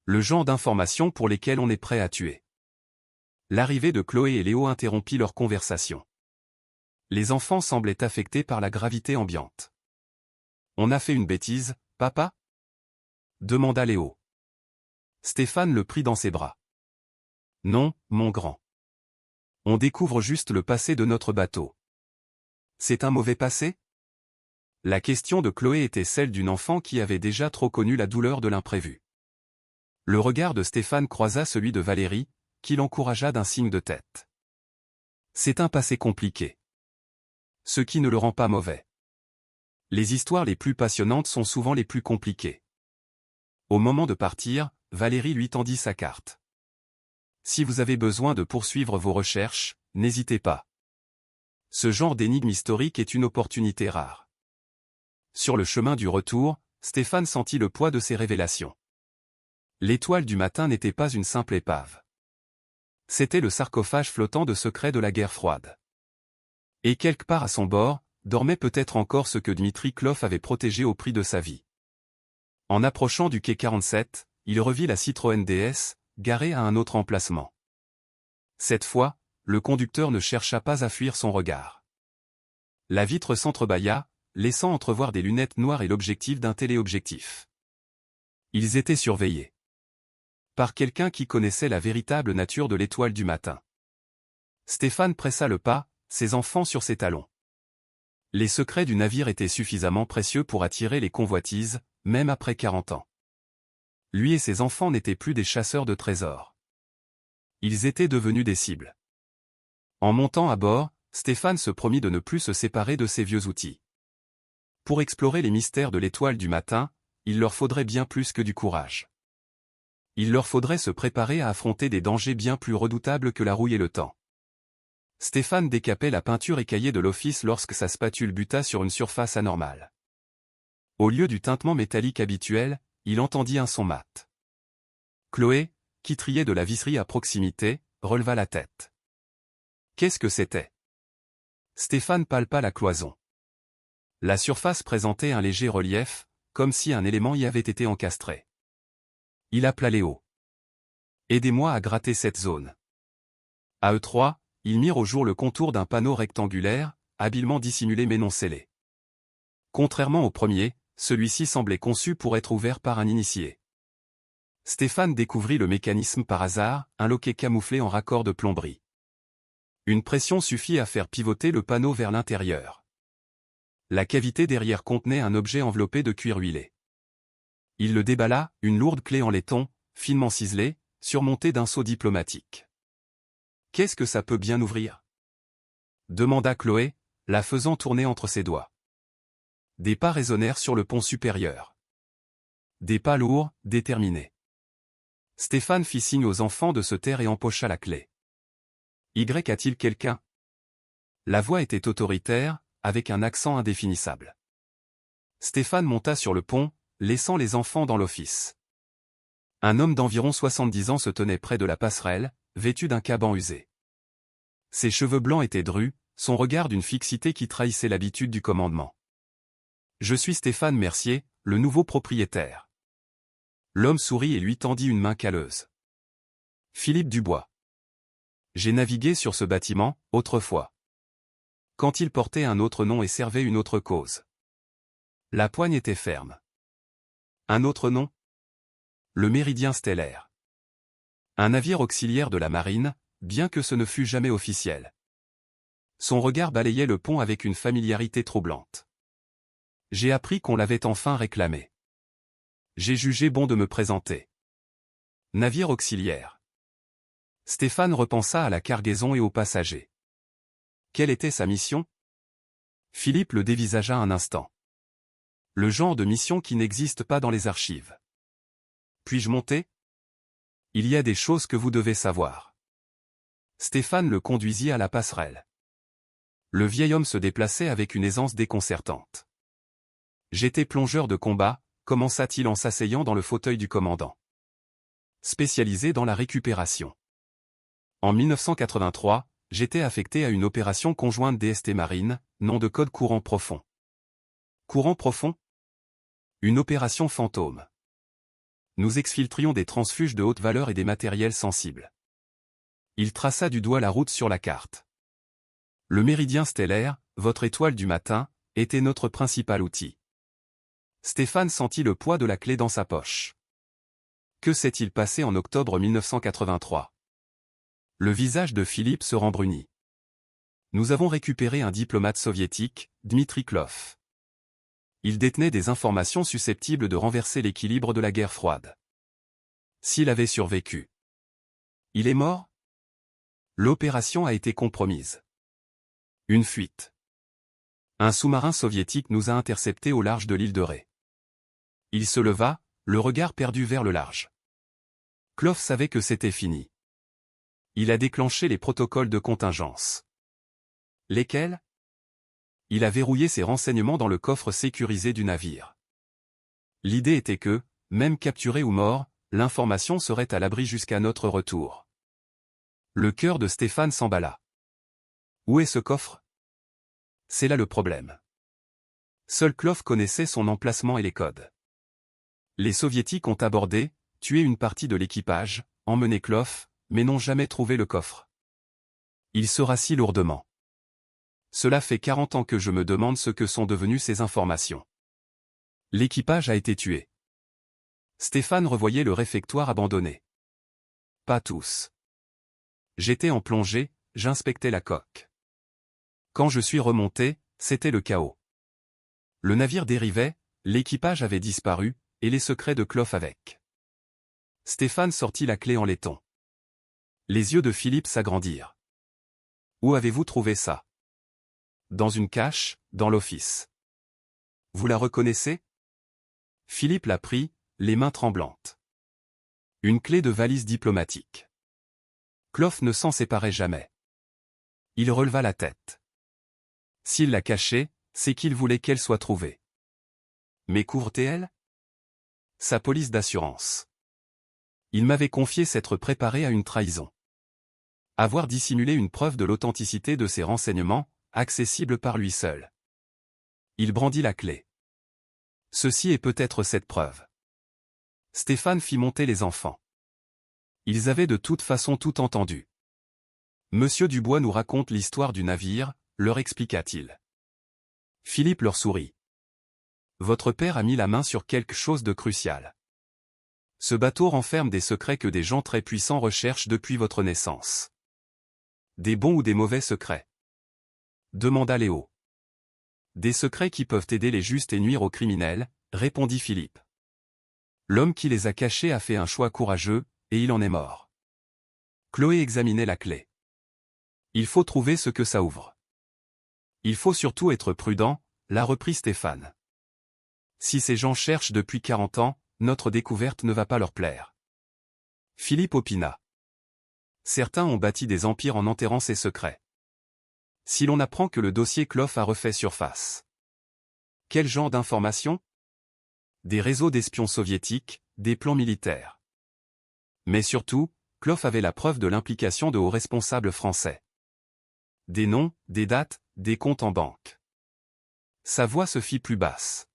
Le genre d'informations pour lesquelles on est prêt à tuer. L'arrivée de Chloé et Léo interrompit leur conversation. Les enfants semblaient affectés par la gravité ambiante. On a fait une bêtise, papa? Demanda Léo. Stéphane le prit dans ses bras. Non, mon grand. On découvre juste le passé de notre bateau. C'est un mauvais passé? La question de Chloé était celle d'une enfant qui avait déjà trop connu la douleur de l'imprévu. Le regard de Stéphane croisa celui de Valérie, qui l'encouragea d'un signe de tête. C'est un passé compliqué. Ce qui ne le rend pas mauvais. Les histoires les plus passionnantes sont souvent les plus compliquées. Au moment de partir, Valérie lui tendit sa carte. Si vous avez besoin de poursuivre vos recherches, n'hésitez pas. Ce genre d'énigme historique est une opportunité rare. Sur le chemin du retour, Stéphane sentit le poids de ses révélations. L'Étoile du Matin n'était pas une simple épave. C'était le sarcophage flottant de secrets de la guerre froide. Et quelque part à son bord, dormait peut-être encore ce que Dmitri Clough avait protégé au prix de sa vie. En approchant du quai 47, il revit la Citroën DS, garée à un autre emplacement. Cette fois, le conducteur ne chercha pas à fuir son regard. La vitre s'entrebâilla, laissant entrevoir des lunettes noires et l'objectif d'un téléobjectif. Ils étaient surveillés. Par quelqu'un qui connaissait la véritable nature de l'Étoile du Matin. Stéphane pressa le pas, ses enfants sur ses talons. Les secrets du navire étaient suffisamment précieux pour attirer les convoitises, même après 40 ans. Lui et ses enfants n'étaient plus des chasseurs de trésors. Ils étaient devenus des cibles. En montant à bord, Stéphane se promit de ne plus se séparer de ses vieux outils. Pour explorer les mystères de l'Étoile du Matin, il leur faudrait bien plus que du courage. Il leur faudrait se préparer à affronter des dangers bien plus redoutables que la rouille et le temps. Stéphane décapait la peinture écaillée de l'office lorsque sa spatule buta sur une surface anormale. Au lieu du tintement métallique habituel, il entendit un son mat. Chloé, qui triait de la visserie à proximité, releva la tête. Qu'est-ce que c'était? Stéphane palpa la cloison. La surface présentait un léger relief, comme si un élément y avait été encastré. Il appela Léo. Aidez-moi à gratter cette zone. À eux trois, ils mirent au jour le contour d'un panneau rectangulaire, habilement dissimulé mais non scellé. Contrairement au premier, celui-ci semblait conçu pour être ouvert par un initié. Stéphane découvrit le mécanisme par hasard, un loquet camouflé en raccord de plomberie. Une pression suffit à faire pivoter le panneau vers l'intérieur. La cavité derrière contenait un objet enveloppé de cuir huilé. Il le déballa, une lourde clé en laiton, finement ciselée, surmontée d'un sceau diplomatique. Qu'est-ce que ça peut bien ouvrir? Demanda Chloé, la faisant tourner entre ses doigts. Des pas résonnèrent sur le pont supérieur. Des pas lourds, déterminés. Stéphane fit signe aux enfants de se taire et empocha la clé. Y a-t-il quelqu'un? La voix était autoritaire, avec un accent indéfinissable. Stéphane monta sur le pont, laissant les enfants dans l'office. Un homme d'environ 70 ans se tenait près de la passerelle, vêtu d'un caban usé. Ses cheveux blancs étaient drus, son regard d'une fixité qui trahissait l'habitude du commandement. Je suis Stéphane Mercier, le nouveau propriétaire. L'homme sourit et lui tendit une main calleuse. Philippe Dubois. J'ai navigué sur ce bâtiment, autrefois. Quand il portait un autre nom et servait une autre cause. La poigne était ferme. Un autre nom? Le Méridien stellaire. Un navire auxiliaire de la marine, bien que ce ne fût jamais officiel. Son regard balayait le pont avec une familiarité troublante. J'ai appris qu'on l'avait enfin réclamé. J'ai jugé bon de me présenter. Navire auxiliaire. Stéphane repensa à la cargaison et aux passagers. Quelle était sa mission? Philippe le dévisagea un instant. Le genre de mission qui n'existe pas dans les archives. Puis-je monter? Il y a des choses que vous devez savoir. Stéphane le conduisit à la passerelle. Le vieil homme se déplaçait avec une aisance déconcertante. J'étais plongeur de combat, commença-t-il en s'asseyant dans le fauteuil du commandant. Spécialisé dans la récupération. En 1983, j'étais affecté à une opération conjointe DST Marine, nom de code Courant Profond. Courant Profond? Une opération fantôme. Nous exfiltrions des transfuges de haute valeur et des matériels sensibles. Il traça du doigt la route sur la carte. Le méridien stellaire, votre étoile du matin, était notre principal outil. Stéphane sentit le poids de la clé dans sa poche. Que s'est-il passé en octobre 1983? Le visage de Philippe se rembrunit. Nous avons récupéré un diplomate soviétique, Dmitri Klov. Il détenait des informations susceptibles de renverser l'équilibre de la guerre froide. S'il avait survécu. Il est mort? L'opération a été compromise. Une fuite. Un sous-marin soviétique nous a interceptés au large de l'île de Ré. Il se leva, le regard perdu vers le large. Klov savait que c'était fini. Il a déclenché les protocoles de contingence. Lesquels? Il a verrouillé ses renseignements dans le coffre sécurisé du navire. L'idée était que, même capturé ou mort, l'information serait à l'abri jusqu'à notre retour. Le cœur de Stéphane s'emballa. Où est ce coffre? C'est là le problème. Seul Klov connaissait son emplacement et les codes. Les soviétiques ont abordé, tué une partie de l'équipage, emmené Klov, mais n'ont jamais trouvé le coffre. Il se rassit lourdement. Cela fait 40 ans que je me demande ce que sont devenues ces informations. L'équipage a été tué. Stéphane revoyait le réfectoire abandonné. Pas tous. J'étais en plongée, j'inspectais la coque. Quand je suis remonté, c'était le chaos. Le navire dérivait, l'équipage avait disparu, et les secrets de Klov avec. Stéphane sortit la clé en laiton. Les yeux de Philippe s'agrandirent. Où avez-vous trouvé ça? Dans une cache, dans l'office. Vous la reconnaissez? Philippe la prit, les mains tremblantes. Une clé de valise diplomatique. Klov ne s'en séparait jamais. Il releva la tête. S'il l'a cachée, c'est qu'il voulait qu'elle soit trouvée. Mais couvrait-elle? Sa police d'assurance. Il m'avait confié s'être préparé à une trahison. Avoir dissimulé une preuve de l'authenticité de ses renseignements, accessible par lui seul. Il brandit la clé. Ceci est peut-être cette preuve. Stéphane fit monter les enfants. Ils avaient de toute façon tout entendu. Monsieur Dubois nous raconte l'histoire du navire, leur expliqua-t-il. Philippe leur sourit. Votre père a mis la main sur quelque chose de crucial. Ce bateau renferme des secrets que des gens très puissants recherchent depuis votre naissance. Des bons ou des mauvais secrets? Demanda Léo. Des secrets qui peuvent aider les justes et nuire aux criminels, répondit Philippe. L'homme qui les a cachés a fait un choix courageux, et il en est mort. Chloé examinait la clé. Il faut trouver ce que ça ouvre. Il faut surtout être prudent, l'a repris Stéphane. Si ces gens cherchent depuis 40 ans, notre découverte ne va pas leur plaire. Philippe opina. Certains ont bâti des empires en enterrant ces secrets. Si l'on apprend que le dossier Klov a refait surface. Quel genre d'informations? Des réseaux d'espions soviétiques, des plans militaires. Mais surtout, Klov avait la preuve de l'implication de hauts responsables français. Des noms, des dates, des comptes en banque. Sa voix se fit plus basse.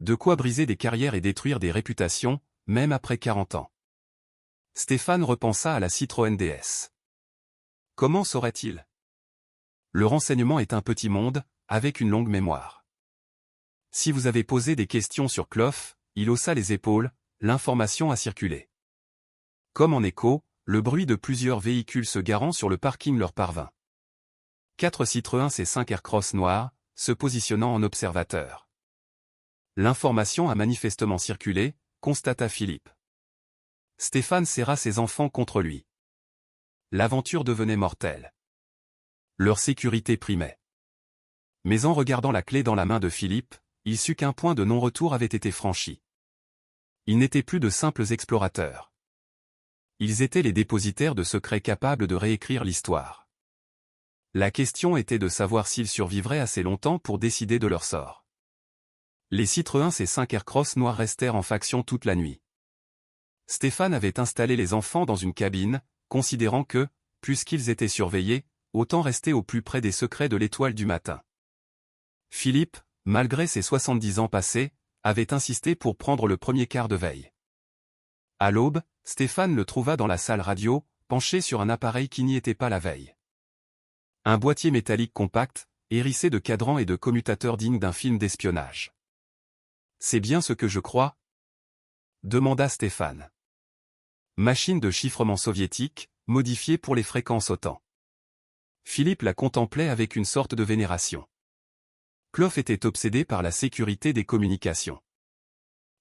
De quoi briser des carrières et détruire des réputations, même après 40 ans. Stéphane repensa à la Citroën DS. Comment saurait-il? Le renseignement est un petit monde, avec une longue mémoire. Si vous avez posé des questions sur Clough, il haussa les épaules, l'information a circulé. Comme en écho, le bruit de plusieurs véhicules se garant sur le parking leur parvint. 4 Citroën C5 Aircross noirs, se positionnant en observateur. L'information a manifestement circulé, constata Philippe. Stéphane serra ses enfants contre lui. L'aventure devenait mortelle. Leur sécurité primait. Mais en regardant la clé dans la main de Philippe, il sut qu'un point de non-retour avait été franchi. Ils n'étaient plus de simples explorateurs. Ils étaient les dépositaires de secrets capables de réécrire l'histoire. La question était de savoir s'ils survivraient assez longtemps pour décider de leur sort. Les Citroën C5 Aircross noirs restèrent en faction toute la nuit. Stéphane avait installé les enfants dans une cabine, considérant que, puisqu'ils étaient surveillés, autant rester au plus près des secrets de l'étoile du matin. Philippe, malgré ses 70 ans passés, avait insisté pour prendre le premier quart de veille. À l'aube, Stéphane le trouva dans la salle radio, penché sur un appareil qui n'y était pas la veille. Un boîtier métallique compact, hérissé de cadrans et de commutateurs dignes d'un film d'espionnage. « C'est bien ce que je crois ?» demanda Stéphane. Machine de chiffrement soviétique, modifiée pour les fréquences OTAN. Philippe la contemplait avec une sorte de vénération. Clough était obsédé par la sécurité des communications.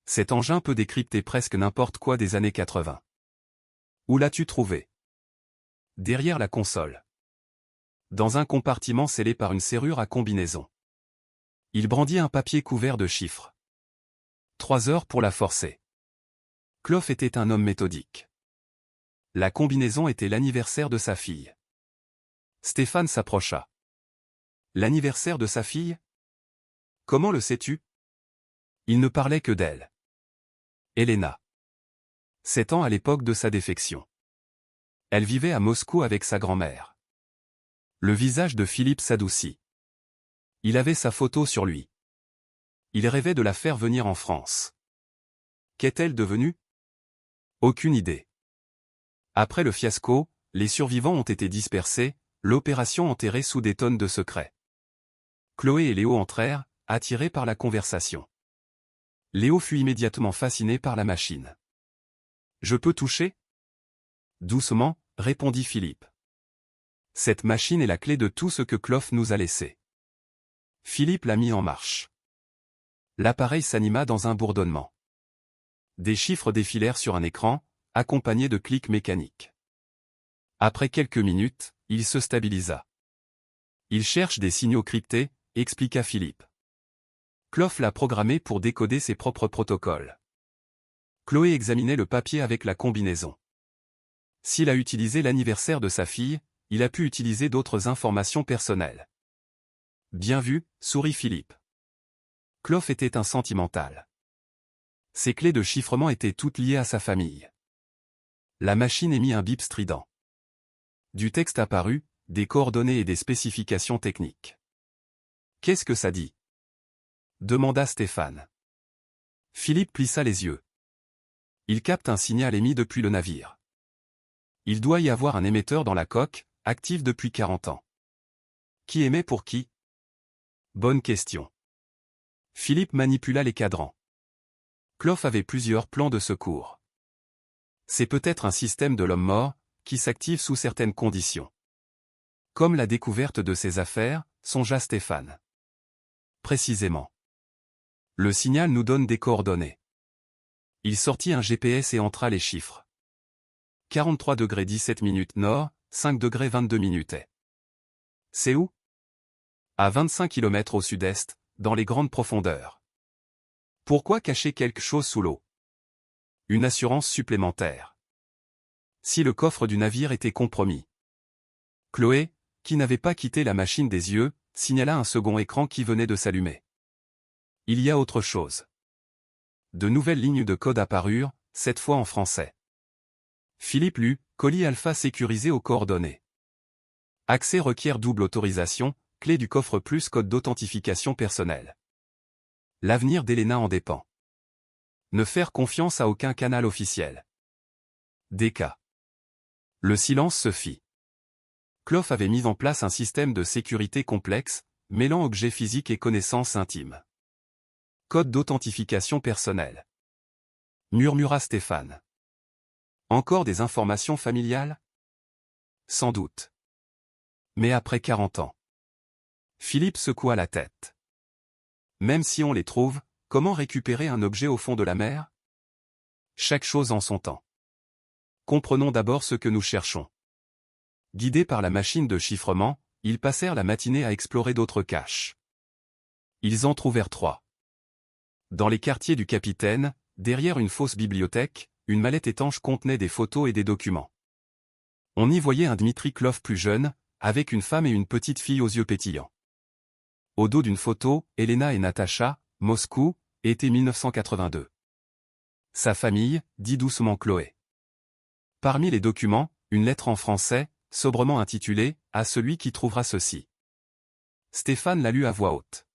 Cet engin peut décrypter presque n'importe quoi des années 80. Où l'as-tu trouvé? Derrière la console. Dans un compartiment scellé par une serrure à combinaison. Il brandit un papier couvert de chiffres. 3 heures pour la forcer. Clough était un homme méthodique. La combinaison était l'anniversaire de sa fille. Stéphane s'approcha. L'anniversaire de sa fille? Comment le sais-tu? Il ne parlait que d'elle. Elena. 7 ans à l'époque de sa défection. Elle vivait à Moscou avec sa grand-mère. Le visage de Philippe s'adoucit. Il avait sa photo sur lui. Il rêvait de la faire venir en France. Qu'est-elle devenue? Aucune idée. Après le fiasco, les survivants ont été dispersés, l'opération enterrée sous des tonnes de secrets. Chloé et Léo entrèrent, attirés par la conversation. Léo fut immédiatement fasciné par la machine. « Je peux toucher ?» Doucement, répondit Philippe. Cette machine est la clé de tout ce que Clough nous a laissé. Philippe la mit en marche. L'appareil s'anima dans un bourdonnement. Des chiffres défilèrent sur un écran, accompagnés de clics mécaniques. Après quelques minutes, il se stabilisa. Il cherche des signaux cryptés, expliqua Philippe. Clough l'a programmé pour décoder ses propres protocoles. Chloé examinait le papier avec la combinaison. S'il a utilisé l'anniversaire de sa fille, il a pu utiliser d'autres informations personnelles. Bien vu, sourit Philippe. Clough était un sentimental. Ses clés de chiffrement étaient toutes liées à sa famille. La machine émit un bip strident. Du texte apparut, des coordonnées et des spécifications techniques. Qu'est-ce que ça dit? Demanda Stéphane. Philippe plissa les yeux. Il capte un signal émis depuis le navire. Il doit y avoir un émetteur dans la coque, actif depuis 40 ans. Qui émet pour qui? Bonne question. Philippe manipula les cadrans. Clough avait plusieurs plans de secours. C'est peut-être un système de l'homme mort, qui s'active sous certaines conditions. Comme la découverte de ses affaires, songea Stéphane. Précisément. Le signal nous donne des coordonnées. Il sortit un GPS et entra les chiffres. 43 degrés 17 minutes nord, 5 degrés 22 minutes est. C'est où? À 25 km au sud-est, dans les grandes profondeurs. Pourquoi cacher quelque chose sous l'eau? Une assurance supplémentaire. Si le coffre du navire était compromis. Chloé, qui n'avait pas quitté la machine des yeux, signala un second écran qui venait de s'allumer. Il y a autre chose. De nouvelles lignes de code apparurent, cette fois en français. Philippe lut, colis alpha sécurisé aux coordonnées. Accès requiert double autorisation, clé du coffre plus code d'authentification personnelle. L'avenir d'Elena en dépend. Ne faire confiance à aucun canal officiel. DK. Le silence se fit. Clough avait mis en place un système de sécurité complexe, mêlant objets physiques et connaissances intimes. Code d'authentification personnelle. Murmura Stéphane. Encore des informations familiales? Sans doute. Mais après 40 ans. Philippe secoua la tête. Même si on les trouve, comment récupérer un objet au fond de la mer? Chaque chose en son temps. Comprenons d'abord ce que nous cherchons. Guidés par la machine de chiffrement, ils passèrent la matinée à explorer d'autres caches. Ils en trouvèrent 3. Dans les quartiers du Capitaine, derrière une fausse bibliothèque, une mallette étanche contenait des photos et des documents. On y voyait un Dmitri Clough plus jeune, avec une femme et une petite fille aux yeux pétillants. Au dos d'une photo, Elena et Natacha, Moscou, été 1982. Sa famille, dit doucement Chloé. Parmi les documents, une lettre en français, sobrement intitulée « À celui qui trouvera ceci ». Stéphane la lut à voix haute.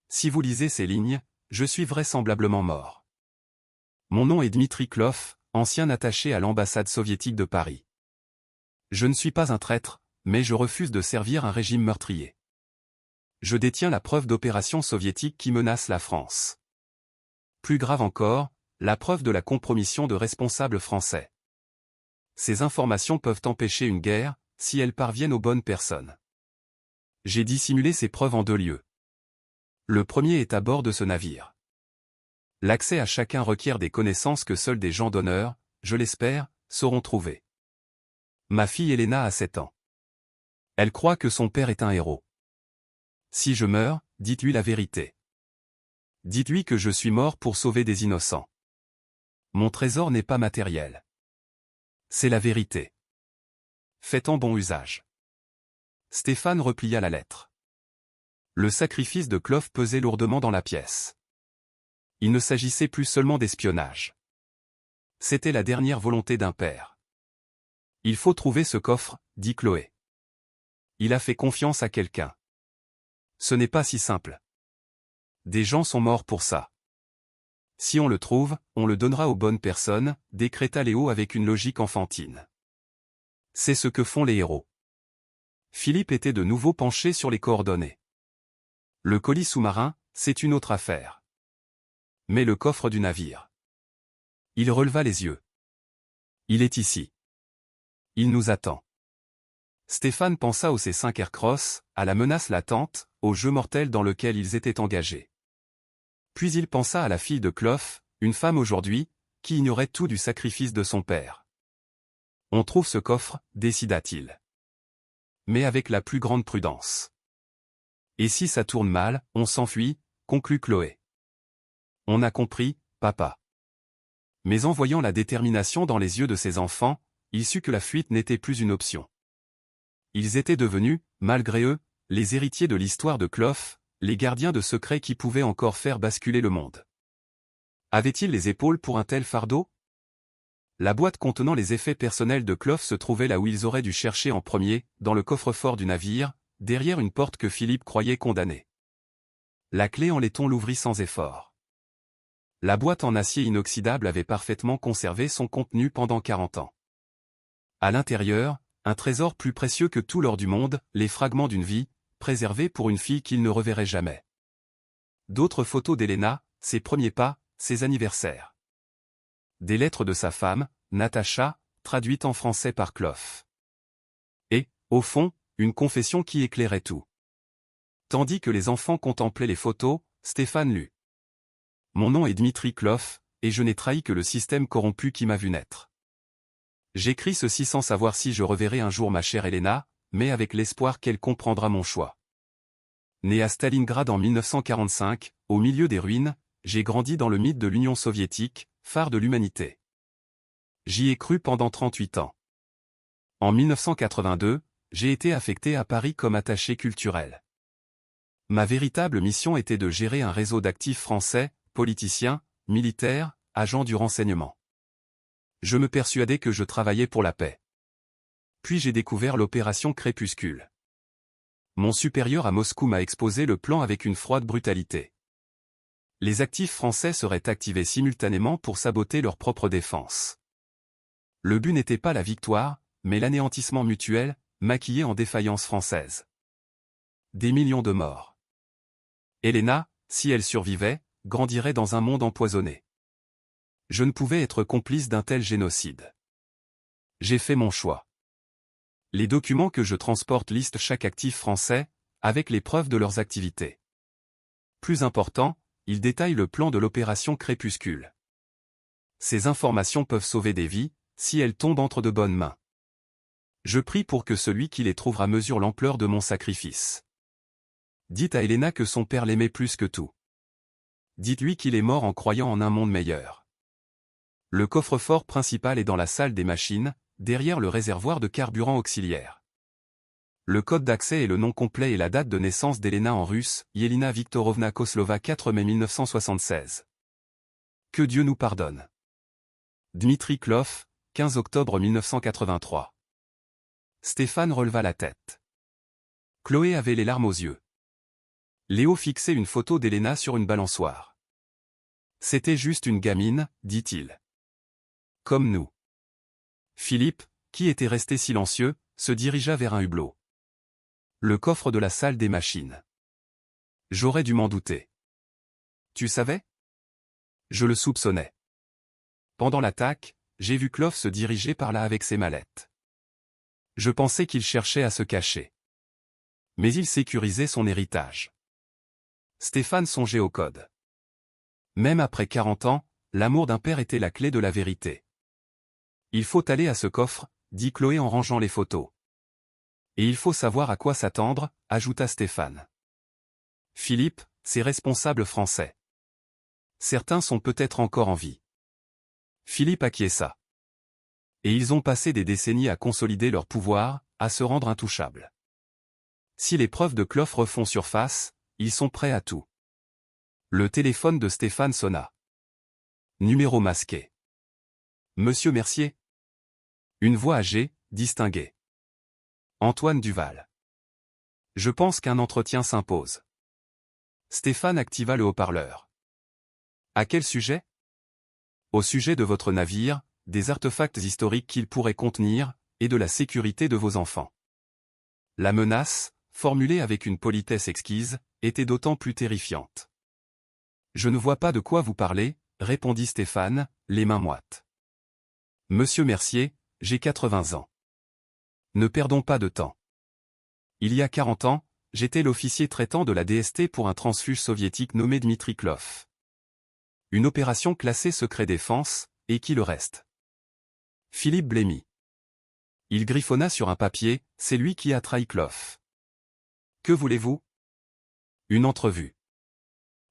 Si vous lisez ces lignes, je suis vraisemblablement mort. Mon nom est Dmitri Clough, ancien attaché à l'ambassade soviétique de Paris. Je ne suis pas un traître, mais je refuse de servir un régime meurtrier. Je détiens la preuve d'opérations soviétiques qui menacent la France. Plus grave encore, la preuve de la compromission de responsables français. Ces informations peuvent empêcher une guerre, si elles parviennent aux bonnes personnes. J'ai dissimulé ces preuves en 2 lieux. Le premier est à bord de ce navire. L'accès à chacun requiert des connaissances que seuls des gens d'honneur, je l'espère, sauront trouver. Ma fille Elena a 7 ans. Elle croit que son père est un héros. Si je meurs, dites-lui la vérité. Dites-lui que je suis mort pour sauver des innocents. Mon trésor n'est pas matériel. C'est la vérité. Faites-en bon usage. Stéphane replia la lettre. Le sacrifice de Clough pesait lourdement dans la pièce. Il ne s'agissait plus seulement d'espionnage. C'était la dernière volonté d'un père. Il faut trouver ce coffre, dit Chloé. Il a fait confiance à quelqu'un. Ce n'est pas si simple. Des gens sont morts pour ça. Si on le trouve, on le donnera aux bonnes personnes, décréta Léo avec une logique enfantine. C'est ce que font les héros. Philippe était de nouveau penché sur les coordonnées. Le colis sous-marin, c'est une autre affaire. Mais le coffre du navire. Il releva les yeux. Il est ici. Il nous attend. Stéphane pensa au C5 Aircross, à la menace latente, au jeu mortel dans lequel ils étaient engagés. Puis il pensa à la fille de Clough, une femme aujourd'hui, qui ignorait tout du sacrifice de son père. On trouve ce coffre, décida-t-il. Mais avec la plus grande prudence. Et si ça tourne mal, on s'enfuit, conclut Chloé. On a compris, papa. Mais en voyant la détermination dans les yeux de ses enfants, il sut que la fuite n'était plus une option. Ils étaient devenus, malgré eux, les héritiers de l'histoire de Clough, les gardiens de secrets qui pouvaient encore faire basculer le monde. Avait-il les épaules pour un tel fardeau? La boîte contenant les effets personnels de Clough se trouvait là où ils auraient dû chercher en premier, dans le coffre-fort du navire, derrière une porte que Philippe croyait condamnée. La clé en laiton l'ouvrit sans effort. La boîte en acier inoxydable avait parfaitement conservé son contenu pendant 40 ans. À l'intérieur, un trésor plus précieux que tout l'or du monde, les fragments d'une vie, préservés pour une fille qu'il ne reverrait jamais. D'autres photos d'Elena, ses premiers pas, ses anniversaires. Des lettres de sa femme, Natacha, traduites en français par Clough. Et, au fond, une confession qui éclairait tout. Tandis que les enfants contemplaient les photos, Stéphane lut. Mon nom est Dmitri Clough, et je n'ai trahi que le système corrompu qui m'a vu naître. J'écris ceci sans savoir si je reverrai un jour ma chère Elena, mais avec l'espoir qu'elle comprendra mon choix. Né à Stalingrad en 1945, au milieu des ruines, j'ai grandi dans le mythe de l'Union soviétique, phare de l'humanité. J'y ai cru pendant 38 ans. En 1982, j'ai été affecté à Paris comme attaché culturel. Ma véritable mission était de gérer un réseau d'actifs français, politiciens, militaires, agents du renseignement. Je me persuadais que je travaillais pour la paix. Puis j'ai découvert l'opération Crépuscule. Mon supérieur à Moscou m'a exposé le plan avec une froide brutalité. Les actifs français seraient activés simultanément pour saboter leur propre défense. Le but n'était pas la victoire, mais l'anéantissement mutuel, maquillé en défaillance française. Des millions de morts. Helena, si elle survivait, grandirait dans un monde empoisonné. Je ne pouvais être complice d'un tel génocide. J'ai fait mon choix. Les documents que je transporte listent chaque actif français, avec les preuves de leurs activités. Plus important, ils détaillent le plan de l'opération Crépuscule. Ces informations peuvent sauver des vies, si elles tombent entre de bonnes mains. Je prie pour que celui qui les trouvera mesure l'ampleur de mon sacrifice. Dites à Helena que son père l'aimait plus que tout. Dites-lui qu'il est mort en croyant en un monde meilleur. Le coffre-fort principal est dans la salle des machines, derrière le réservoir de carburant auxiliaire. Le code d'accès est le nom complet et la date de naissance d'Helena en russe, Yelina Viktorovna Koslova 4 mai 1976. Que Dieu nous pardonne. Dmitri Klov, 15 octobre 1983. Stéphane releva la tête. Chloé avait les larmes aux yeux. Léo fixait une photo d'Helena sur une balançoire. C'était juste une gamine, dit-il. Comme nous. Philippe, qui était resté silencieux, se dirigea vers un hublot. Le coffre de la salle des machines. J'aurais dû m'en douter. Tu savais? Je le soupçonnais. Pendant l'attaque, j'ai vu Klov se diriger par là avec ses mallettes. Je pensais qu'il cherchait à se cacher. Mais il sécurisait son héritage. Stéphane songeait au code. Même après 40 ans, l'amour d'un père était la clé de la vérité. Il faut aller à ce coffre, dit Chloé en rangeant les photos. Et il faut savoir à quoi s'attendre, ajouta Stéphane. Philippe, ces responsables français. Certains sont peut-être encore en vie. Philippe acquiesça. Et ils ont passé des décennies à consolider leur pouvoir, à se rendre intouchables. Si les preuves de Klov refont surface, ils sont prêts à tout. Le téléphone de Stéphane sonna. Numéro masqué. Monsieur Mercier. Une voix âgée, distinguée. Antoine Duval. Je pense qu'un entretien s'impose. Stéphane activa le haut-parleur. À quel sujet? Au sujet de votre navire, des artefacts historiques qu'il pourrait contenir, et de la sécurité de vos enfants. La menace, formulée avec une politesse exquise, était d'autant plus terrifiante. Je ne vois pas de quoi vous parlez, répondit Stéphane, les mains moites. Monsieur Mercier, j'ai 80 ans. Ne perdons pas de temps. Il y a 40 ans, j'étais l'officier traitant de la DST pour un transfuge soviétique nommé Dmitri Klov. Une opération classée secret défense, et qui le reste? Philippe blêmit. Il griffonna sur un papier, c'est lui qui a trahi Klov. Que voulez-vous? Une entrevue.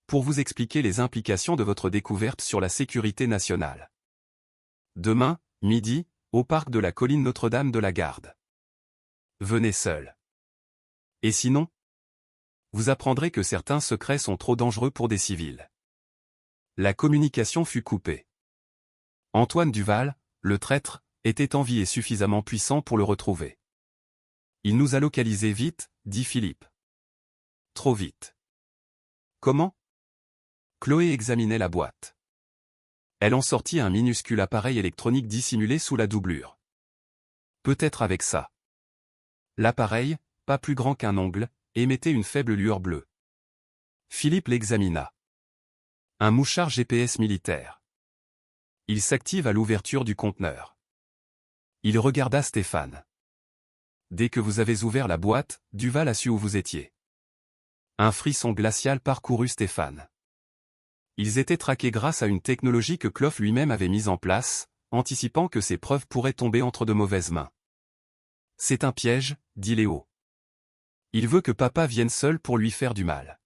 Pour vous expliquer les implications de votre découverte sur la sécurité nationale. Demain, midi, au parc de la colline Notre-Dame de la Garde. Venez seul. Et sinon? Vous apprendrez que certains secrets sont trop dangereux pour des civils. La communication fut coupée. Antoine Duval, le traître, était en vie et suffisamment puissant pour le retrouver. Il nous a localisés vite, dit Philippe. Trop vite. Comment? Chloé examinait la boîte. Elle en sortit un minuscule appareil électronique dissimulé sous la doublure. Peut-être avec ça. L'appareil, pas plus grand qu'un ongle, émettait une faible lueur bleue. Philippe l'examina. Un mouchard GPS militaire. Il s'active à l'ouverture du conteneur. Il regarda Stéphane. Dès que vous avez ouvert la boîte, Duval a su où vous étiez. Un frisson glacial parcourut Stéphane. Ils étaient traqués grâce à une technologie que Klov lui-même avait mise en place, anticipant que ces preuves pourraient tomber entre de mauvaises mains. C'est un piège, dit Léo. Il veut que papa vienne seul pour lui faire du mal.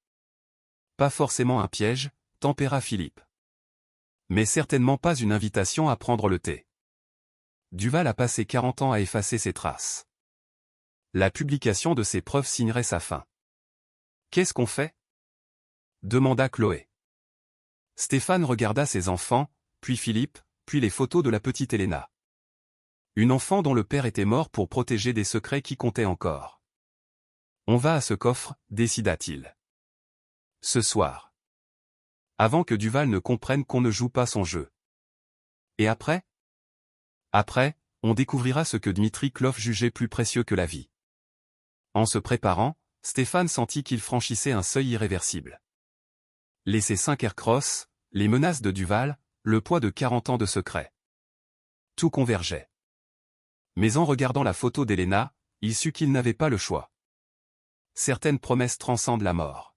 Pas forcément un piège, tempéra Philippe. Mais certainement pas une invitation à prendre le thé. Duval a passé 40 ans à effacer ses traces. La publication de ces preuves signerait sa fin. Qu'est-ce qu'on fait? Demanda Chloé. Stéphane regarda ses enfants, puis Philippe, puis les photos de la petite Helena. Une enfant dont le père était mort pour protéger des secrets qui comptaient encore. On va à ce coffre, décida-t-il. Ce soir. Avant que Duval ne comprenne qu'on ne joue pas son jeu. Et après? Après, on découvrira ce que Dmitri Klov jugeait plus précieux que la vie. En se préparant, Stéphane sentit qu'il franchissait un seuil irréversible. Les C5 Aircross, les menaces de Duval, le poids de 40 ans de secret. Tout convergeait. Mais en regardant la photo d'Elena, il sut qu'il n'avait pas le choix. Certaines promesses transcendent la mort.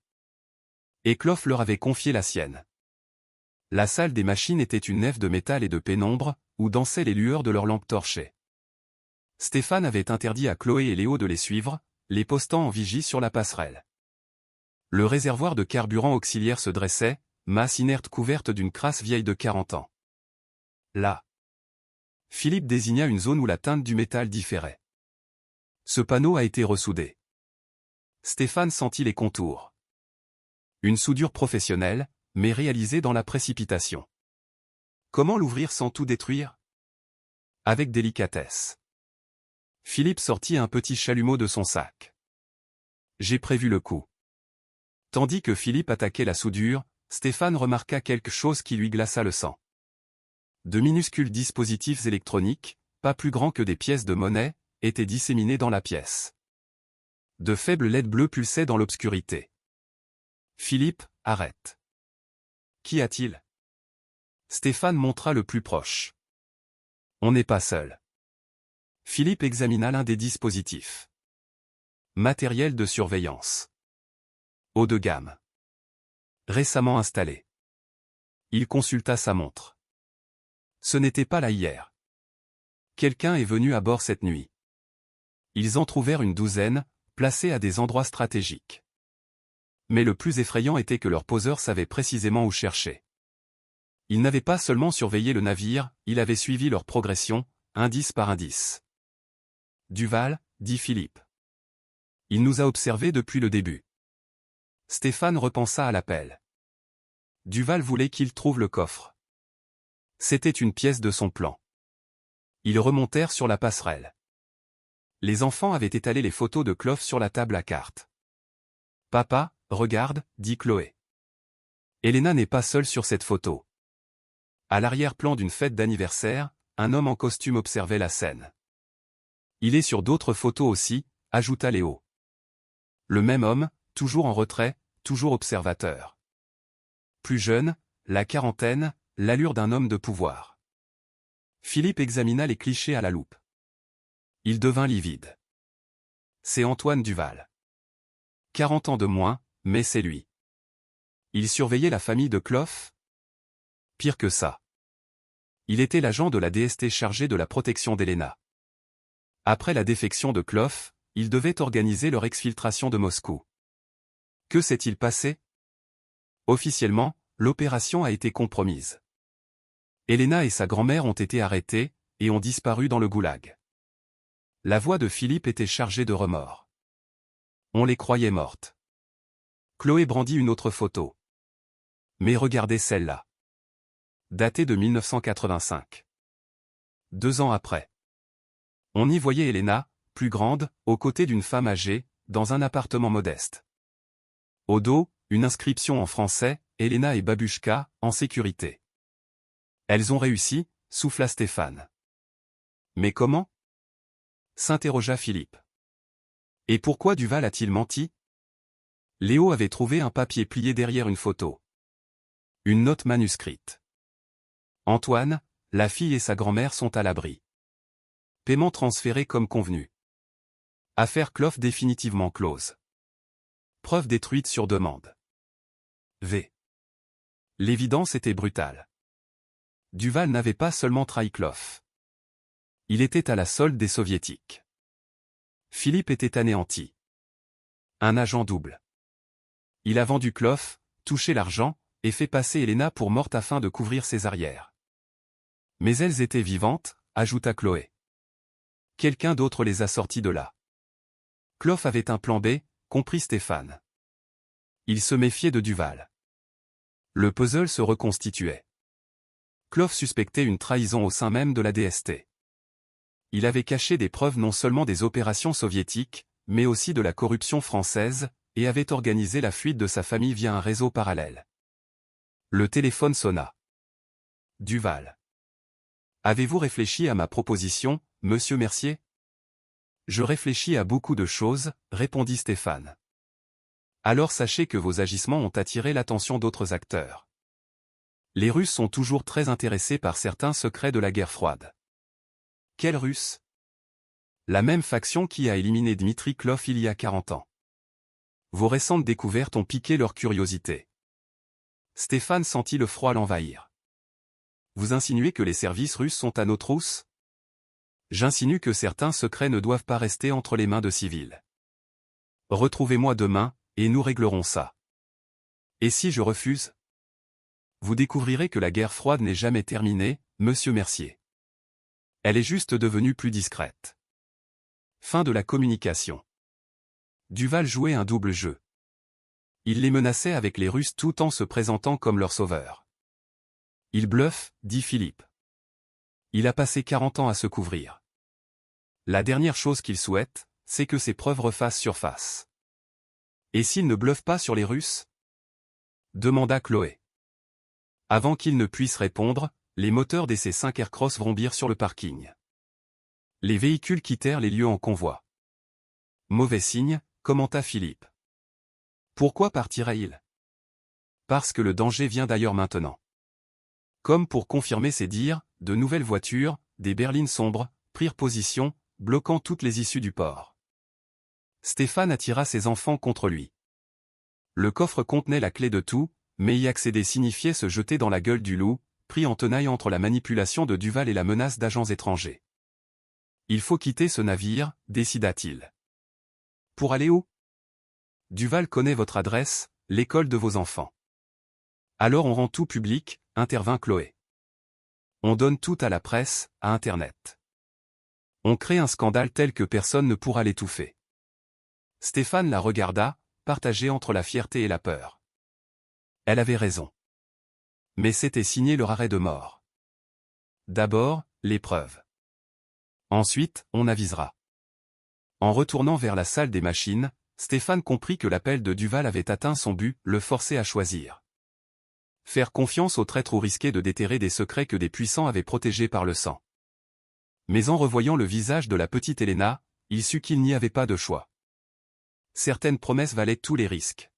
Et Klov leur avait confié la sienne. La salle des machines était une nef de métal et de pénombre, où dansaient les lueurs de leurs lampes torchées. Stéphane avait interdit à Chloé et Léo de les suivre, les postant en vigie sur la passerelle. Le réservoir de carburant auxiliaire se dressait, masse inerte couverte d'une crasse vieille de 40 ans. Là. Philippe désigna une zone où la teinte du métal différait. Ce panneau a été ressoudé. Stéphane sentit les contours. Une soudure professionnelle, mais réalisée dans la précipitation. Comment l'ouvrir sans tout détruire? Avec délicatesse. Philippe sortit un petit chalumeau de son sac. J'ai prévu le coup. Tandis que Philippe attaquait la soudure, Stéphane remarqua quelque chose qui lui glaça le sang. De minuscules dispositifs électroniques, pas plus grands que des pièces de monnaie, étaient disséminés dans la pièce. De faibles LED bleus pulsaient dans l'obscurité. Philippe, arrête. Qu'y a-t-il? Stéphane montra le plus proche. On n'est pas seul. Philippe examina l'un des dispositifs. Matériel de surveillance. Haut de gamme. Récemment installé. Il consulta sa montre. Ce n'était pas là hier. Quelqu'un est venu à bord cette nuit. Ils en trouvèrent une douzaine, placés à des endroits stratégiques. Mais le plus effrayant était que leur poseur savait précisément où chercher. Il n'avait pas seulement surveillé le navire, il avait suivi leur progression, indice par indice. Duval, dit Philippe. Il nous a observés depuis le début. Stéphane repensa à l'appel. Duval voulait qu'il trouve le coffre. C'était une pièce de son plan. Ils remontèrent sur la passerelle. Les enfants avaient étalé les photos de Klov sur la table à cartes. Papa, regarde, dit Chloé. Elena n'est pas seule sur cette photo. À l'arrière-plan d'une fête d'anniversaire, un homme en costume observait la scène. Il est sur d'autres photos aussi, ajouta Léo. Le même homme, toujours en retrait, toujours observateur. Plus jeune, la quarantaine, l'allure d'un homme de pouvoir. Philippe examina les clichés à la loupe. Il devint livide. C'est Antoine Duval. 40 ans de moins, mais c'est lui. Il surveillait la famille de Klov? Pire que ça. Il était l'agent de la DST chargé de la protection d'Elena. Après la défection de Klov, il devait organiser leur exfiltration de Moscou. Que s'est-il passé? Officiellement, l'opération a été compromise. Elena et sa grand-mère ont été arrêtées, et ont disparu dans le goulag. La voix de Philippe était chargée de remords. On les croyait mortes. Chloé brandit une autre photo. Mais regardez celle-là. Datée de 1985. 2 ans après. On y voyait Elena, plus grande, aux côtés d'une femme âgée, dans un appartement modeste. Au dos, une inscription en français, Elena et Babushka, en sécurité. Elles ont réussi, souffla Stéphane. Mais comment? S'interrogea Philippe. Et pourquoi Duval a-t-il menti? Léo avait trouvé un papier plié derrière une photo. Une note manuscrite. Antoine, la fille et sa grand-mère sont à l'abri. Paiement transféré comme convenu. Affaire Klov définitivement close. Preuve détruite sur demande. V. L'évidence était brutale. Duval n'avait pas seulement trahi Klov. Il était à la solde des soviétiques. Philippe était anéanti. Un agent double. Il a vendu Klov, touché l'argent, et fait passer Elena pour morte afin de couvrir ses arrières. Mais elles étaient vivantes, ajouta Chloé. Quelqu'un d'autre les a sorties de là. Klov avait un plan B, comprit Stéphane. Il se méfiait de Duval. Le puzzle se reconstituait. Klov suspectait une trahison au sein même de la DST. Il avait caché des preuves non seulement des opérations soviétiques, mais aussi de la corruption française, et avait organisé la fuite de sa famille via un réseau parallèle. Le téléphone sonna. Duval. Avez-vous réfléchi à ma proposition, monsieur Mercier? Je réfléchis à beaucoup de choses, répondit Stéphane. Alors sachez que vos agissements ont attiré l'attention d'autres acteurs. Les Russes sont toujours très intéressés par certains secrets de la guerre froide. Quels Russes? La même faction qui a éliminé Dmitri Klov il y a 40 ans. Vos récentes découvertes ont piqué leur curiosité. Stéphane sentit le froid l'envahir. Vous insinuez que les services russes sont à nos trousses? J'insinue que certains secrets ne doivent pas rester entre les mains de civils. Retrouvez-moi demain, et nous réglerons ça. Et si je refuse? Vous découvrirez que la guerre froide n'est jamais terminée, monsieur Mercier. Elle est juste devenue plus discrète. Fin de la communication. Duval jouait un double jeu. Il les menaçait avec les Russes tout en se présentant comme leur sauveur. Il bluffe, dit Philippe. Il a passé 40 ans à se couvrir. La dernière chose qu'il souhaite, c'est que ses preuves refassent surface. Et s'il ne bluffe pas sur les Russes? Demanda Chloé. Avant qu'il ne puisse répondre, les moteurs des C5 Aircross vrombirent sur le parking. Les véhicules quittèrent les lieux en convoi. Mauvais signe, commenta Philippe. Pourquoi partirait-il? Parce que le danger vient d'ailleurs maintenant. Comme pour confirmer ses dires, de nouvelles voitures, des berlines sombres, prirent position, bloquant toutes les issues du port. Stéphane attira ses enfants contre lui. Le coffre contenait la clé de tout, mais y accéder signifiait se jeter dans la gueule du loup, pris en tenaille entre la manipulation de Duval et la menace d'agents étrangers. Il faut quitter ce navire, décida-t-il. Pour aller où? Duval connaît votre adresse, l'école de vos enfants. Alors on rend tout public, intervint Chloé. On donne tout à la presse, à Internet. On crée un scandale tel que personne ne pourra l'étouffer. Stéphane la regarda, partagé entre la fierté et la peur. Elle avait raison. Mais c'était signer leur arrêt de mort. D'abord, les preuves. Ensuite, on avisera. En retournant vers la salle des machines, Stéphane comprit que l'appel de Duval avait atteint son but, le forcer à choisir. Faire confiance au traître ou risquer de déterrer des secrets que des puissants avaient protégés par le sang. Mais en revoyant le visage de la petite Elena, il sut qu'il n'y avait pas de choix. Certaines promesses valaient tous les risques.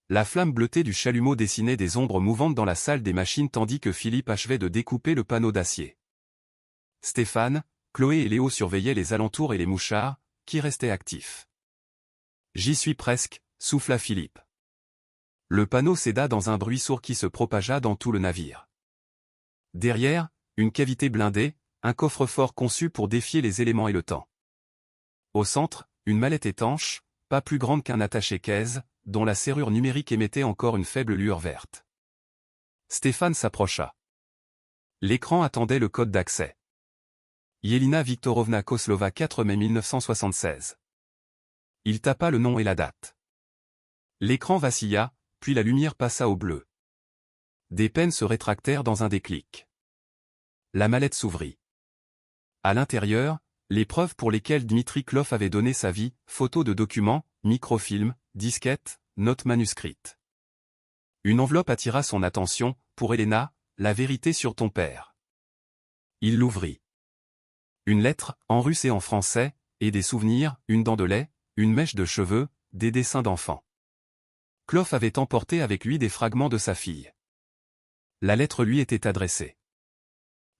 La flamme bleutée du chalumeau dessinait des ombres mouvantes dans la salle des machines tandis que Philippe achevait de découper le panneau d'acier. Stéphane, Chloé et Léo surveillaient les alentours et les mouchards, qui restaient actifs. J'y suis presque, souffla Philippe. Le panneau céda dans un bruit sourd qui se propagea dans tout le navire. Derrière, une cavité blindée, un coffre-fort conçu pour défier les éléments et le temps. Au centre, une mallette étanche, pas plus grande qu'un attaché-caisse, dont la serrure numérique émettait encore une faible lueur verte. Stéphane s'approcha. L'écran attendait le code d'accès. Yelina Viktorovna Koslova 4 mai 1976. Il tapa le nom et la date. L'écran vacilla, puis la lumière passa au bleu. Des pennes se rétractèrent dans un déclic. La mallette s'ouvrit. À l'intérieur, les preuves pour lesquelles Dmitri Klov avait donné sa vie, photos de documents, microfilms, disquettes, notes manuscrites. Une enveloppe attira son attention, pour Elena, la vérité sur ton père. Il l'ouvrit. Une lettre, en russe et en français, et des souvenirs, une dent de lait, une mèche de cheveux, des dessins d'enfants. Klov avait emporté avec lui des fragments de sa fille. La lettre lui était adressée.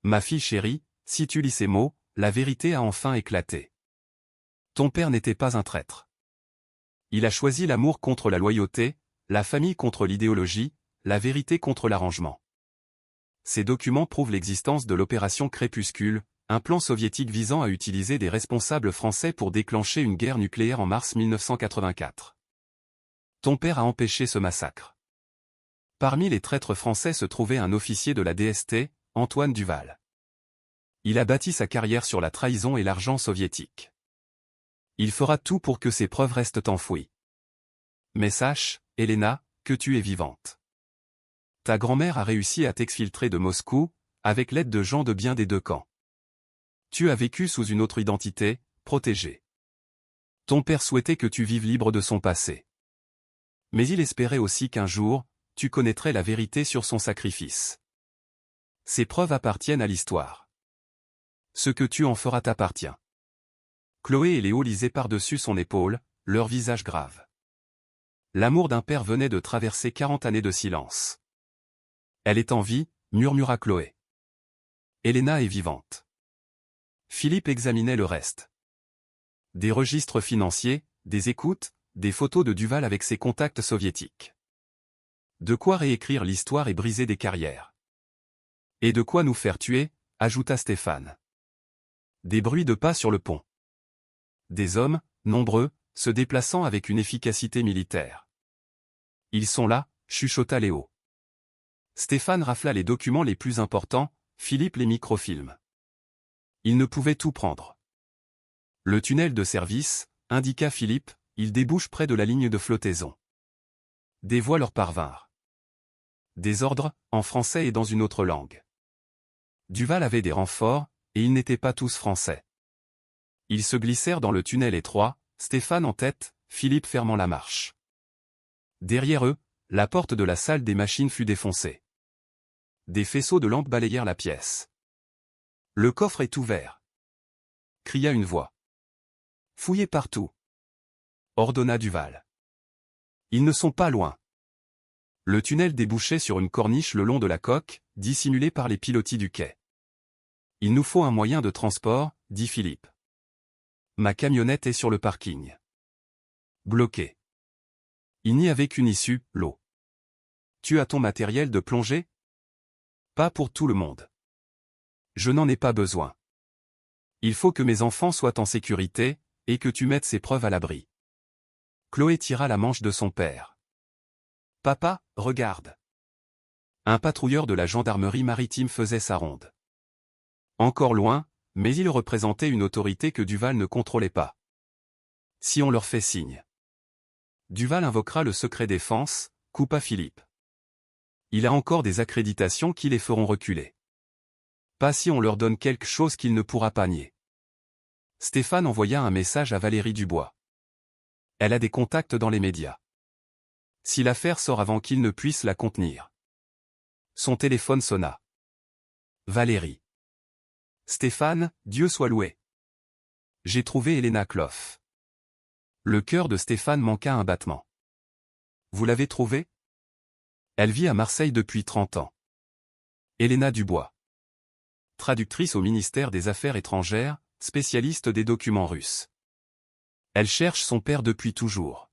Ma fille chérie, si tu lis ces mots, la vérité a enfin éclaté. Ton père n'était pas un traître. Il a choisi l'amour contre la loyauté, la famille contre l'idéologie, la vérité contre l'arrangement. Ces documents prouvent l'existence de l'opération Crépuscule, un plan soviétique visant à utiliser des responsables français pour déclencher une guerre nucléaire en mars 1984. Ton père a empêché ce massacre. Parmi les traîtres français se trouvait un officier de la DST, Antoine Duval. Il a bâti sa carrière sur la trahison et l'argent soviétique. Il fera tout pour que ces preuves restent enfouies. Mais sache, Elena, que tu es vivante. Ta grand-mère a réussi à t'exfiltrer de Moscou, avec l'aide de gens de bien des deux camps. Tu as vécu sous une autre identité, protégée. Ton père souhaitait que tu vives libre de son passé. Mais il espérait aussi qu'un jour, tu connaîtrais la vérité sur son sacrifice. Ces preuves appartiennent à l'histoire. Ce que tu en feras t'appartient. Chloé et Léo lisaient par-dessus son épaule, leur visage grave. L'amour d'un père venait de traverser 40 années de silence. Elle est en vie, murmura Chloé. Elena est vivante. Philippe examinait le reste. Des registres financiers, des écoutes, des photos de Duval avec ses contacts soviétiques. De quoi réécrire l'histoire et briser des carrières. Et de quoi nous faire tuer, ajouta Stéphane. Des bruits de pas sur le pont. Des hommes, nombreux, se déplaçant avec une efficacité militaire. Ils sont là, chuchota Léo. Stéphane rafla les documents les plus importants, Philippe les microfilms. Il ne pouvait tout prendre. Le tunnel de service, indiqua Philippe, il débouche près de la ligne de flottaison. Des voix leur parvinrent. Des ordres, en français et dans une autre langue. Duval avait des renforts, et ils n'étaient pas tous français. Ils se glissèrent dans le tunnel étroit, Stéphane en tête, Philippe fermant la marche. Derrière eux, la porte de la salle des machines fut défoncée. Des faisceaux de lampes balayèrent la pièce. Le coffre est ouvert, cria une voix. Fouillez partout, ordonna Duval. Ils ne sont pas loin. Le tunnel débouchait sur une corniche le long de la coque, dissimulée par les pilotis du quai. Il nous faut un moyen de transport, dit Philippe. Ma camionnette est sur le parking. Bloquée. Il n'y avait qu'une issue, l'eau. Tu as ton matériel de plongée? Pas pour tout le monde. Je n'en ai pas besoin. Il faut que mes enfants soient en sécurité, et que tu mettes ces preuves à l'abri. Chloé tira la manche de son père. Papa, regarde. Un patrouilleur de la gendarmerie maritime faisait sa ronde. Encore loin, mais il représentait une autorité que Duval ne contrôlait pas. Si on leur fait signe. Duval invoquera le secret défense, coupa Philippe. Il a encore des accréditations qui les feront reculer. Pas si on leur donne quelque chose qu'il ne pourra pas nier. Stéphane envoya un message à Valérie Dubois. Elle a des contacts dans les médias. Si l'affaire sort avant qu'il ne puisse la contenir. Son téléphone sonna. Valérie. Stéphane, Dieu soit loué. J'ai trouvé Elena Kloff. Le cœur de Stéphane manqua un battement. Vous l'avez trouvée? Elle vit à Marseille depuis 30 ans. Elena Dubois. Traductrice au ministère des Affaires étrangères, spécialiste des documents russes. Elle cherche son père depuis toujours.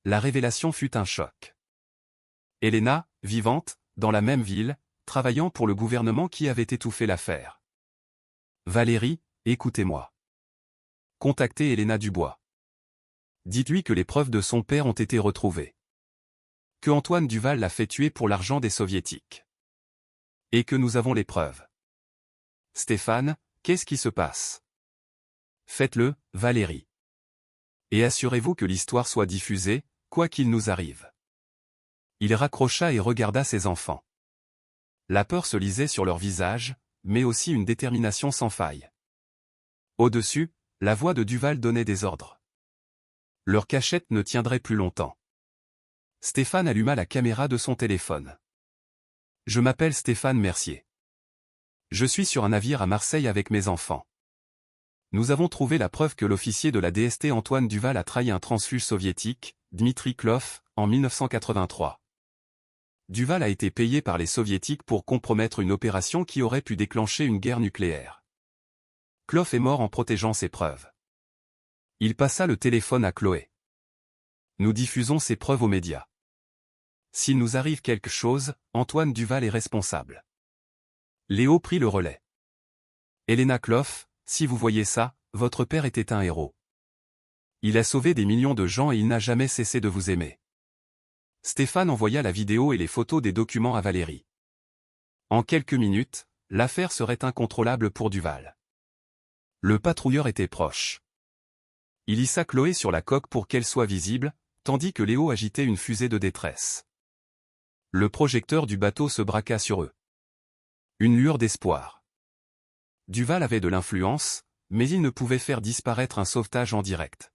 La révélation fut un choc. Elena, vivante, dans la même ville, travaillant pour le gouvernement qui avait étouffé l'affaire. Valérie, écoutez-moi. Contactez Elena Dubois. Dites-lui que les preuves de son père ont été retrouvées. Que Antoine Duval l'a fait tuer pour l'argent des soviétiques. Et que nous avons les preuves. Stéphane, qu'est-ce qui se passe? Faites-le, Valérie. Et assurez-vous que l'histoire soit diffusée, quoi qu'il nous arrive. Il raccrocha et regarda ses enfants. La peur se lisait sur leur visage, mais aussi une détermination sans faille. Au-dessus, la voix de Duval donnait des ordres. Leur cachette ne tiendrait plus longtemps. Stéphane alluma la caméra de son téléphone. Je m'appelle Stéphane Mercier. Je suis sur un navire à Marseille avec mes enfants. Nous avons trouvé la preuve que l'officier de la DST Antoine Duval a trahi un transfuge soviétique, Dmitri Kloff, en 1983. Duval a été payé par les soviétiques pour compromettre une opération qui aurait pu déclencher une guerre nucléaire. Kloff est mort en protégeant ses preuves. Il passa le téléphone à Chloé. Nous diffusons ces preuves aux médias. S'il nous arrive quelque chose, Antoine Duval est responsable. Léo prit le relais. Elena Kloff, si vous voyez ça, votre père était un héros. Il a sauvé des millions de gens et il n'a jamais cessé de vous aimer. Stéphane envoya la vidéo et les photos des documents à Valérie. En quelques minutes, l'affaire serait incontrôlable pour Duval. Le patrouilleur était proche. Il hissa Chloé sur la coque pour qu'elle soit visible, tandis que Léo agitait une fusée de détresse. Le projecteur du bateau se braqua sur eux. Une lueur d'espoir. Duval avait de l'influence, mais il ne pouvait faire disparaître un sauvetage en direct.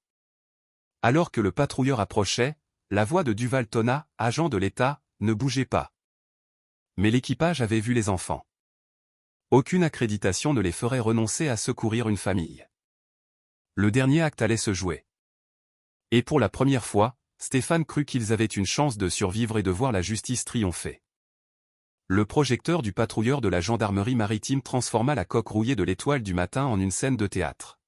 Alors que le patrouilleur approchait, la voix de Duval tonna, agent de l'État, ne bougez pas. Mais l'équipage avait vu les enfants. Aucune accréditation ne les ferait renoncer à secourir une famille. Le dernier acte allait se jouer. Et pour la première fois, Stéphane crut qu'ils avaient une chance de survivre et de voir la justice triompher. Le projecteur du patrouilleur de la gendarmerie maritime transforma la coque rouillée de l'Étoile du matin en une scène de théâtre.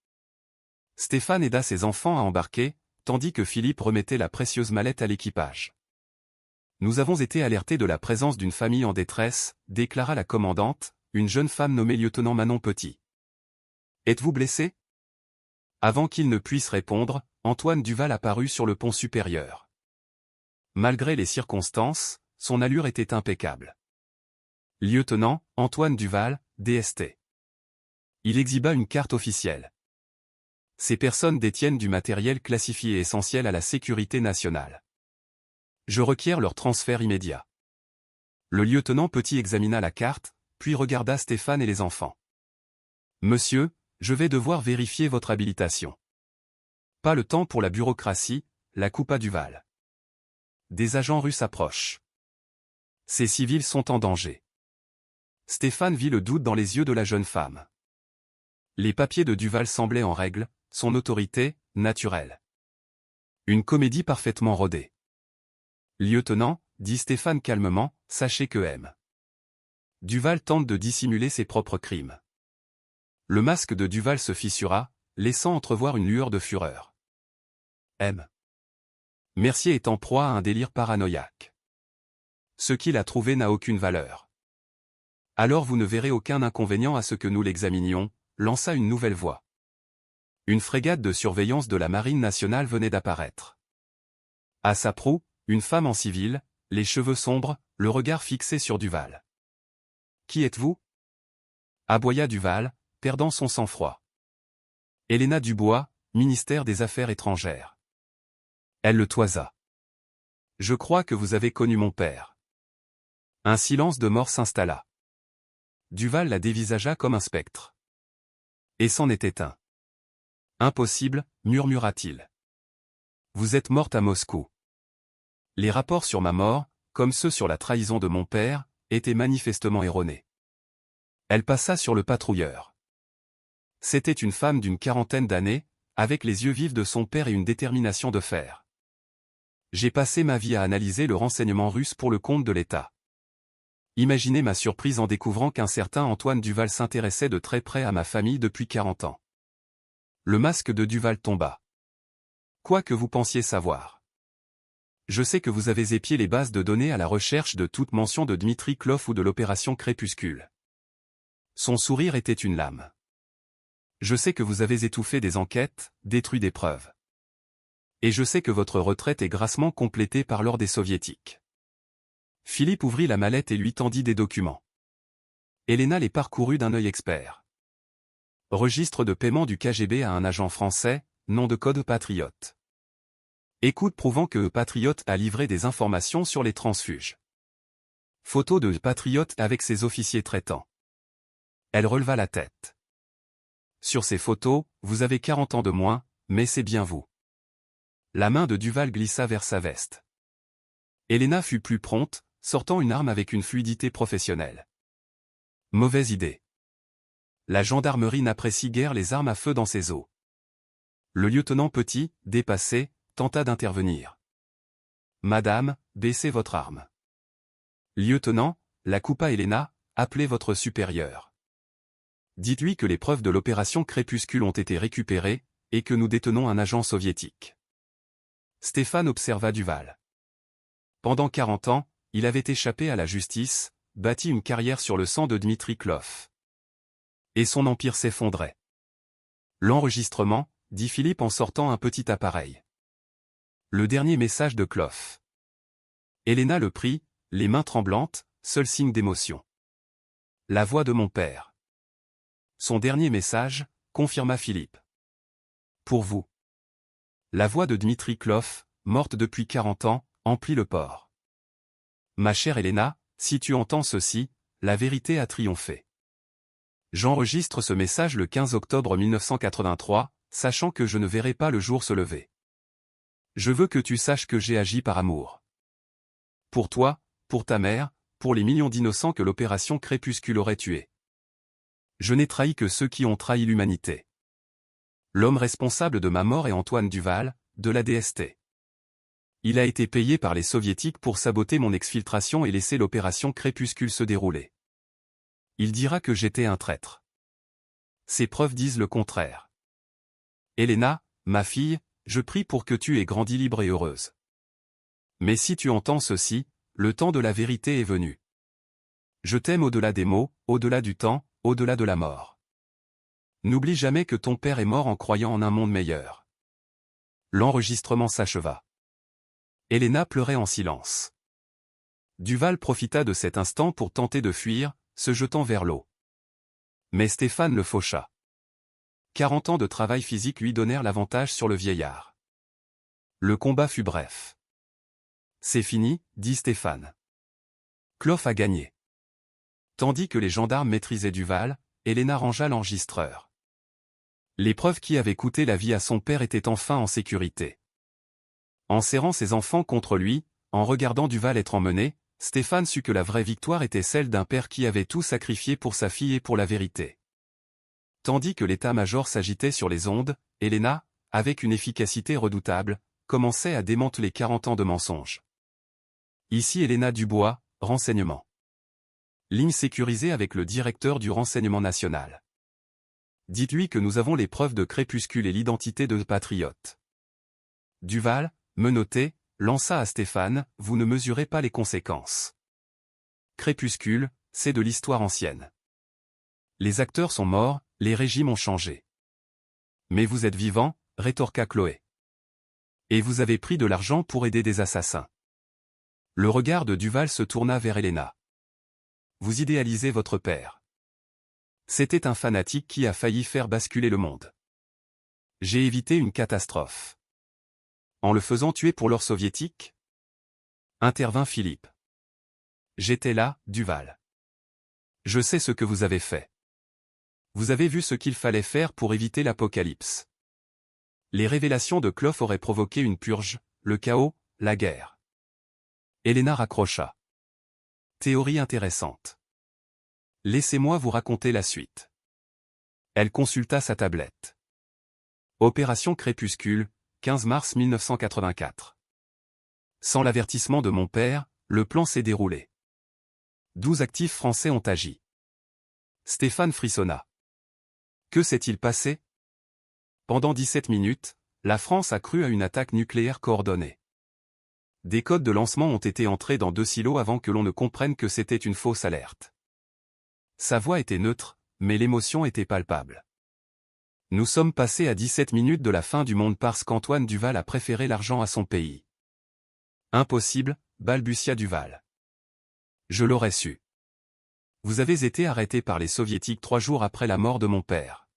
Stéphane aida ses enfants à embarquer, tandis que Philippe remettait la précieuse mallette à l'équipage. « Nous avons été alertés de la présence d'une famille en détresse », déclara la commandante, une jeune femme nommée lieutenant Manon Petit. « Êtes-vous blessé ?» Avant qu'il ne puisse répondre, Antoine Duval apparut sur le pont supérieur. Malgré les circonstances, son allure était impeccable. Lieutenant Antoine Duval, DST. Il exhiba une carte officielle. Ces personnes détiennent du matériel classifié essentiel à la sécurité nationale. Je requiers leur transfert immédiat. Le lieutenant Petit examina la carte, puis regarda Stéphane et les enfants. « Monsieur, je vais devoir vérifier votre habilitation. » Pas le temps pour la bureaucratie, la coupa Duval. Des agents russes approchent. Ces civils sont en danger. Stéphane vit le doute dans les yeux de la jeune femme. Les papiers de Duval semblaient en règle, son autorité, naturelle. Une comédie parfaitement rodée. « Lieutenant, » dit Stéphane calmement, « sachez que M. Duval tente de dissimuler ses propres crimes. » Le masque de Duval se fissura, laissant entrevoir une lueur de fureur. M. Mercier est en proie à un délire paranoïaque. Ce qu'il a trouvé n'a aucune valeur. Alors vous ne verrez aucun inconvénient à ce que nous l'examinions, lança une nouvelle voix. Une frégate de surveillance de la Marine nationale venait d'apparaître. À sa proue, une femme en civil, les cheveux sombres, le regard fixé sur Duval. « Qui êtes-vous » aboya Duval, perdant son sang-froid. « Héléna Dubois, ministère des Affaires étrangères. » Elle le toisa. « Je crois que vous avez connu mon père. » Un silence de mort s'installa. Duval la dévisagea comme un spectre. Et c'en était un. « Impossible, murmura-t-il. Vous êtes morte à Moscou. » Les rapports sur ma mort, comme ceux sur la trahison de mon père, étaient manifestement erronés. Elle passa sur le patrouilleur. C'était une femme d'une quarantaine d'années, avec les yeux vifs de son père et une détermination de fer. J'ai passé ma vie à analyser le renseignement russe pour le compte de l'État. Imaginez ma surprise en découvrant qu'un certain Antoine Duval s'intéressait de très près à ma famille depuis 40 ans. Le masque de Duval tomba. Quoi que vous pensiez savoir. Je sais que vous avez épié les bases de données à la recherche de toute mention de Dmitri Klov ou de l'opération Crépuscule. Son sourire était une lame. Je sais que vous avez étouffé des enquêtes, détruit des preuves. Et je sais que votre retraite est grassement complétée par l'ordre des soviétiques. Philippe ouvrit la mallette et lui tendit des documents. Héléna les parcourut d'un œil expert. Registre de paiement du KGB à un agent français, nom de code Patriote. Écoute prouvant que Patriote a livré des informations sur les transfuges. Photo de Patriote avec ses officiers traitants. Elle releva la tête. Sur ces photos, vous avez 40 ans de moins, mais c'est bien vous. La main de Duval glissa vers sa veste. Héléna fut plus prompte, sortant une arme avec une fluidité professionnelle. Mauvaise idée. La gendarmerie n'apprécie guère les armes à feu dans ses eaux. Le lieutenant Petit, dépassé, tenta d'intervenir. « Madame, baissez votre arme. »« Lieutenant, » la coupa Héléna, « appelez votre supérieur. Dites-lui que les preuves de l'opération Crépuscule ont été récupérées, et que nous détenons un agent soviétique. » Stéphane observa Duval. Pendant 40 ans, il avait échappé à la justice, bâti une carrière sur le sang de Dmitri Klov. Et son empire s'effondrait. « L'enregistrement, » dit Philippe en sortant un petit appareil. Le dernier message de Klov. Héléna le prit, les mains tremblantes, seul signe d'émotion. La voix de mon père. Son dernier message, confirma Philippe. Pour vous. La voix de Dmitri Klov, morte depuis 40 ans, emplit le port. Ma chère Héléna, si tu entends ceci, la vérité a triomphé. J'enregistre ce message le 15 octobre 1983, sachant que je ne verrai pas le jour se lever. Je veux que tu saches que j'ai agi par amour. Pour toi, pour ta mère, pour les millions d'innocents que l'opération Crépuscule aurait tués. Je n'ai trahi que ceux qui ont trahi l'humanité. L'homme responsable de ma mort est Antoine Duval, de la DST. Il a été payé par les soviétiques pour saboter mon exfiltration et laisser l'opération Crépuscule se dérouler. Il dira que j'étais un traître. Ses preuves disent le contraire. Elena, ma fille, je prie pour que tu aies grandi libre et heureuse. Mais si tu entends ceci, le temps de la vérité est venu. Je t'aime au-delà des mots, au-delà du temps, au-delà de la mort. N'oublie jamais que ton père est mort en croyant en un monde meilleur. L'enregistrement s'acheva. Elena pleurait en silence. Duval profita de cet instant pour tenter de fuir, se jetant vers l'eau. Mais Stéphane le faucha. 40 ans de travail physique lui donnèrent l'avantage sur le vieillard. Le combat fut bref. C'est fini, dit Stéphane. Clof a gagné. Tandis que les gendarmes maîtrisaient Duval, Elena rangea l'enregistreur. Les preuves qui avaient coûté la vie à son père étaient enfin en sécurité. En serrant ses enfants contre lui, en regardant Duval être emmené, Stéphane sut que la vraie victoire était celle d'un père qui avait tout sacrifié pour sa fille et pour la vérité. Tandis que l'état-major s'agitait sur les ondes, Elena, avec une efficacité redoutable, commençait à démanteler 40 ans de mensonges. Ici Elena Dubois, renseignement. Ligne sécurisée avec le directeur du renseignement national. Dites-lui que nous avons les preuves de Crépuscule et l'identité de Patriote. Duval, menotté, lança à Stéphane, vous ne mesurez pas les conséquences. Crépuscule, c'est de l'histoire ancienne. Les acteurs sont morts, les régimes ont changé. Mais vous êtes vivant, rétorqua Chloé. Et vous avez pris de l'argent pour aider des assassins. Le regard de Duval se tourna vers Elena. Vous idéalisez votre père. C'était un fanatique qui a failli faire basculer le monde. J'ai évité une catastrophe. En le faisant tuer pour l'or soviétique ? Intervint Philippe. J'étais là, Duval. Je sais ce que vous avez fait. Vous avez vu ce qu'il fallait faire pour éviter l'apocalypse. Les révélations de Clof auraient provoqué une purge, le chaos, la guerre. Elena raccrocha. Théorie intéressante. Laissez-moi vous raconter la suite. Elle consulta sa tablette. Opération Crépuscule, 15 mars 1984. Sans l'avertissement de mon père, le plan s'est déroulé. 12 actifs français ont agi. Stéphane frissonna. Que s'est-il passé ? Pendant 17 minutes, la France a cru à une attaque nucléaire coordonnée. Des codes de lancement ont été entrés dans 2 silos avant que l'on ne comprenne que c'était une fausse alerte. Sa voix était neutre, mais l'émotion était palpable. Nous sommes passés à 17 minutes de la fin du monde parce qu'Antoine Duval a préféré l'argent à son pays. Impossible, balbutia Duval. Je l'aurais su. Vous avez été arrêté par les soviétiques 3 jours après la mort de mon père.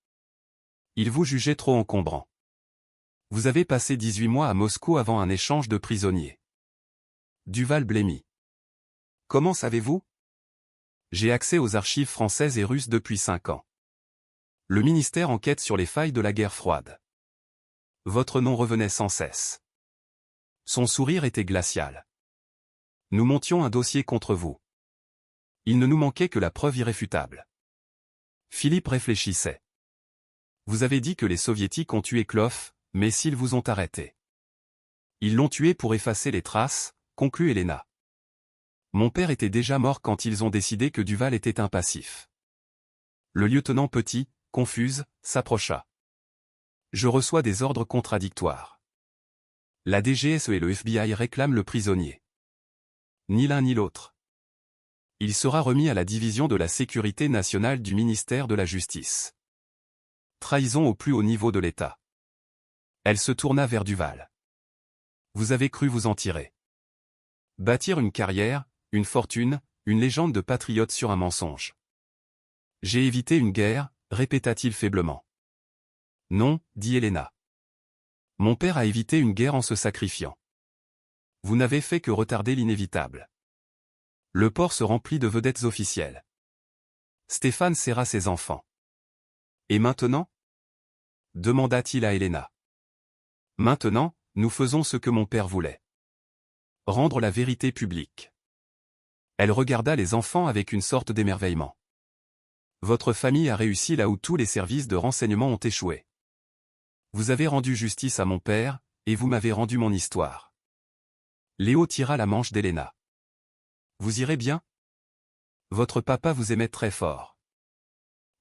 Ils vous jugeaient trop encombrant. Vous avez passé 18 mois à Moscou avant un échange de prisonniers. Duval blêmit. Comment savez-vous ? J'ai accès aux archives françaises et russes depuis 5 ans. Le ministère enquête sur les failles de la guerre froide. Votre nom revenait sans cesse. Son sourire était glacial. Nous montions un dossier contre vous. Il ne nous manquait que la preuve irréfutable. Philippe réfléchissait. Vous avez dit que les soviétiques ont tué Clof, mais s'ils vous ont arrêté. Ils l'ont tué pour effacer les traces, conclut Elena. Mon père était déjà mort quand ils ont décidé que Duval était un passif. Le lieutenant Petit, confuse, s'approcha. Je reçois des ordres contradictoires. La DGSE et le FBI réclament le prisonnier. Ni l'un ni l'autre. Il sera remis à la division de la sécurité nationale du ministère de la Justice. Trahison au plus haut niveau de l'État. Elle se tourna vers Duval. Vous avez cru vous en tirer. Bâtir une carrière, une fortune, une légende de patriote sur un mensonge. J'ai évité une guerre, répéta-t-il faiblement. Non, dit Elena. Mon père a évité une guerre en se sacrifiant. Vous n'avez fait que retarder l'inévitable. Le port se remplit de vedettes officielles. Stéphane serra ses enfants. Et maintenant ? Demanda-t-il à Elena. Maintenant, nous faisons ce que mon père voulait. Rendre la vérité publique. Elle regarda les enfants avec une sorte d'émerveillement. Votre famille a réussi là où tous les services de renseignement ont échoué. Vous avez rendu justice à mon père, et vous m'avez rendu mon histoire. Léo tira la manche d'Elena. Vous irez bien? Votre papa vous aimait très fort.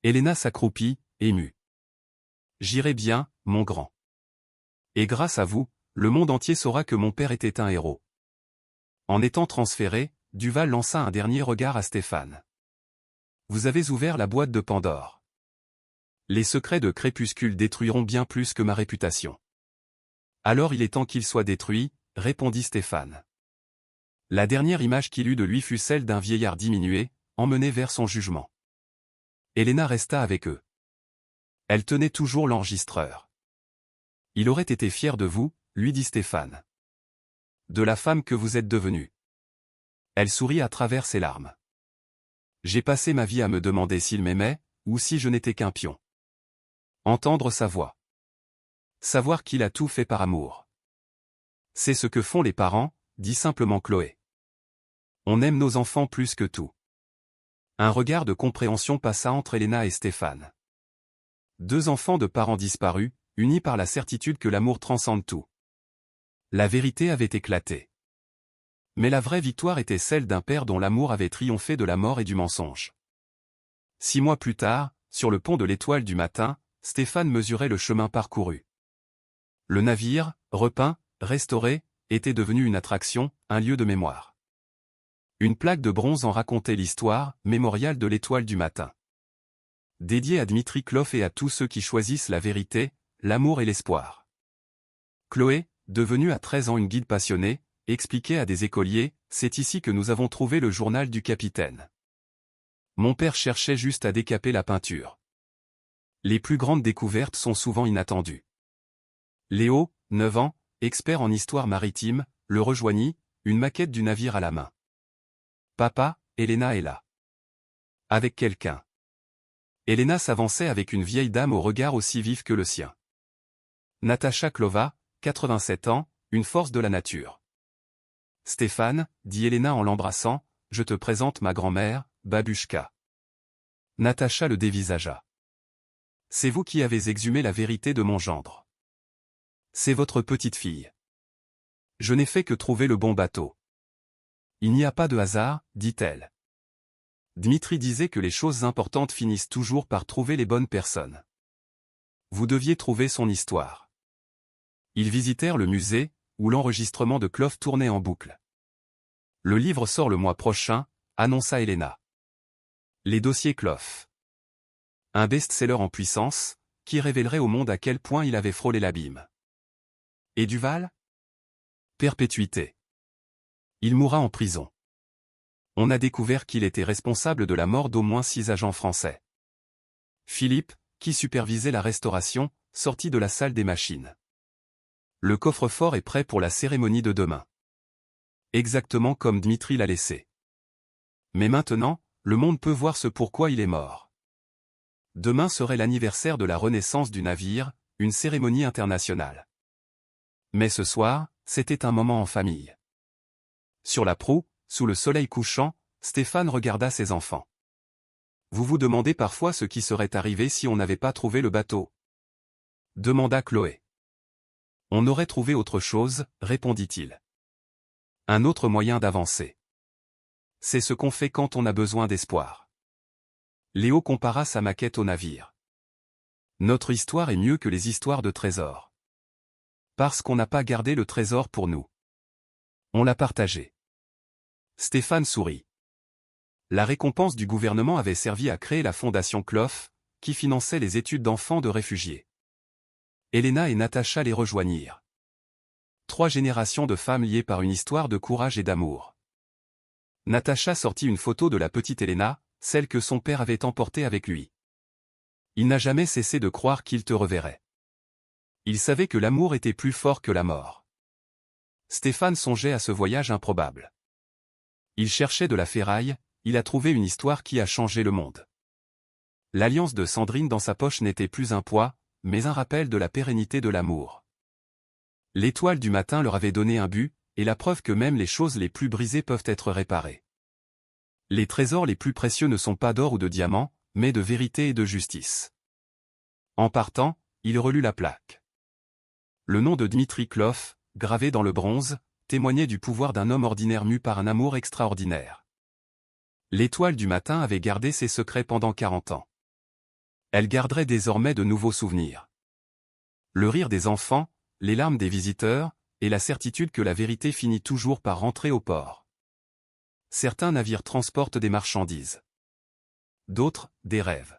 Elena s'accroupit, émue. J'irai bien, mon grand. Et grâce à vous, le monde entier saura que mon père était un héros. En étant transféré, Duval lança un dernier regard à Stéphane. Vous avez ouvert la boîte de Pandore. Les secrets de Crépuscule détruiront bien plus que ma réputation. Alors il est temps qu'il soit détruit, répondit Stéphane. La dernière image qu'il eut de lui fut celle d'un vieillard diminué, emmené vers son jugement. Elena resta avec eux. Elle tenait toujours l'enregistreur. Il aurait été fier de vous, lui dit Stéphane. De la femme que vous êtes devenue. Elle sourit à travers ses larmes. J'ai passé ma vie à me demander s'il m'aimait, ou si je n'étais qu'un pion. Entendre sa voix. Savoir qu'il a tout fait par amour. C'est ce que font les parents, dit simplement Chloé. On aime nos enfants plus que tout. Un regard de compréhension passa entre Elena et Stéphane. Deux enfants de parents disparus, unis par la certitude que l'amour transcende tout. La vérité avait éclaté. Mais la vraie victoire était celle d'un père dont l'amour avait triomphé de la mort et du mensonge. 6 mois plus tard, sur le pont de l'Étoile du matin, Stéphane mesurait le chemin parcouru. Le navire, repeint, restauré, était devenu une attraction, un lieu de mémoire. Une plaque de bronze en racontait l'histoire, mémorial de l'Étoile du matin. Dédiée à Dmitri Klov et à tous ceux qui choisissent la vérité, l'amour et l'espoir. Chloé, devenue à 13 ans une guide passionnée, expliquait à des écoliers, c'est ici que nous avons trouvé le journal du capitaine. Mon père cherchait juste à décaper la peinture. Les plus grandes découvertes sont souvent inattendues. Léo, 9 ans, expert en histoire maritime, le rejoignit, une maquette du navire à la main. Papa, Elena est là. Avec quelqu'un. Elena s'avançait avec une vieille dame au regard aussi vif que le sien. Natacha Klova, 87 ans, une force de la nature. Stéphane, dit Elena en l'embrassant, je te présente ma grand-mère, Babushka. Natacha le dévisagea. C'est vous qui avez exhumé la vérité de mon gendre. C'est votre petite fille. Je n'ai fait que trouver le bon bateau. Il n'y a pas de hasard, dit-elle. Dmitri disait que les choses importantes finissent toujours par trouver les bonnes personnes. Vous deviez trouver son histoire. Ils visitèrent le musée, où l'enregistrement de Klov tournait en boucle. Le livre sort le mois prochain, annonça Elena. Les dossiers Klov. Un best-seller en puissance, qui révélerait au monde à quel point il avait frôlé l'abîme. Et Duval? Perpétuité. Il mourra en prison. On a découvert qu'il était responsable de la mort d'au moins 6 agents français. Philippe, qui supervisait la restauration, sortit de la salle des machines. Le coffre-fort est prêt pour la cérémonie de demain. Exactement comme Dmitri l'a laissé. Mais maintenant, le monde peut voir ce pourquoi il est mort. Demain serait l'anniversaire de la renaissance du navire, une cérémonie internationale. Mais ce soir, c'était un moment en famille. Sur la proue, sous le soleil couchant, Stéphane regarda ses enfants. Vous vous demandez parfois ce qui serait arrivé si on n'avait pas trouvé le bateau? Demanda Chloé. On aurait trouvé autre chose, répondit-il. Un autre moyen d'avancer. C'est ce qu'on fait quand on a besoin d'espoir. Léo compara sa maquette au navire. Notre histoire est mieux que les histoires de trésors. Parce qu'on n'a pas gardé le trésor pour nous. On l'a partagé. Stéphane sourit. La récompense du gouvernement avait servi à créer la fondation Klov, qui finançait les études d'enfants de réfugiés. Elena et Natacha les rejoignirent. 3 générations de femmes liées par une histoire de courage et d'amour. Natacha sortit une photo de la petite Elena, celle que son père avait emportée avec lui. Il n'a jamais cessé de croire qu'il te reverrait. Il savait que l'amour était plus fort que la mort. Stéphane songeait à ce voyage improbable. Il cherchait de la ferraille, il a trouvé une histoire qui a changé le monde. L'alliance de Sandrine dans sa poche n'était plus un poids, mais un rappel de la pérennité de l'amour. L'étoile du matin leur avait donné un but, et la preuve que même les choses les plus brisées peuvent être réparées. Les trésors les plus précieux ne sont pas d'or ou de diamants, mais de vérité et de justice. En partant, il relut la plaque. Le nom de Dmitri Klov, gravé dans le bronze, témoignait du pouvoir d'un homme ordinaire mu par un amour extraordinaire. L'étoile du matin avait gardé ses secrets pendant 40 ans. Elle garderait désormais de nouveaux souvenirs. Le rire des enfants, les larmes des visiteurs, et la certitude que la vérité finit toujours par rentrer au port. Certains navires transportent des marchandises. D'autres, des rêves.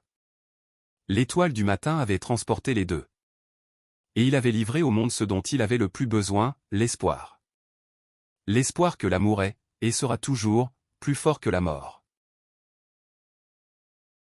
L'étoile du matin avait transporté les deux. Et il avait livré au monde ce dont il avait le plus besoin, l'espoir. L'espoir que l'amour est, et sera toujours, plus fort que la mort.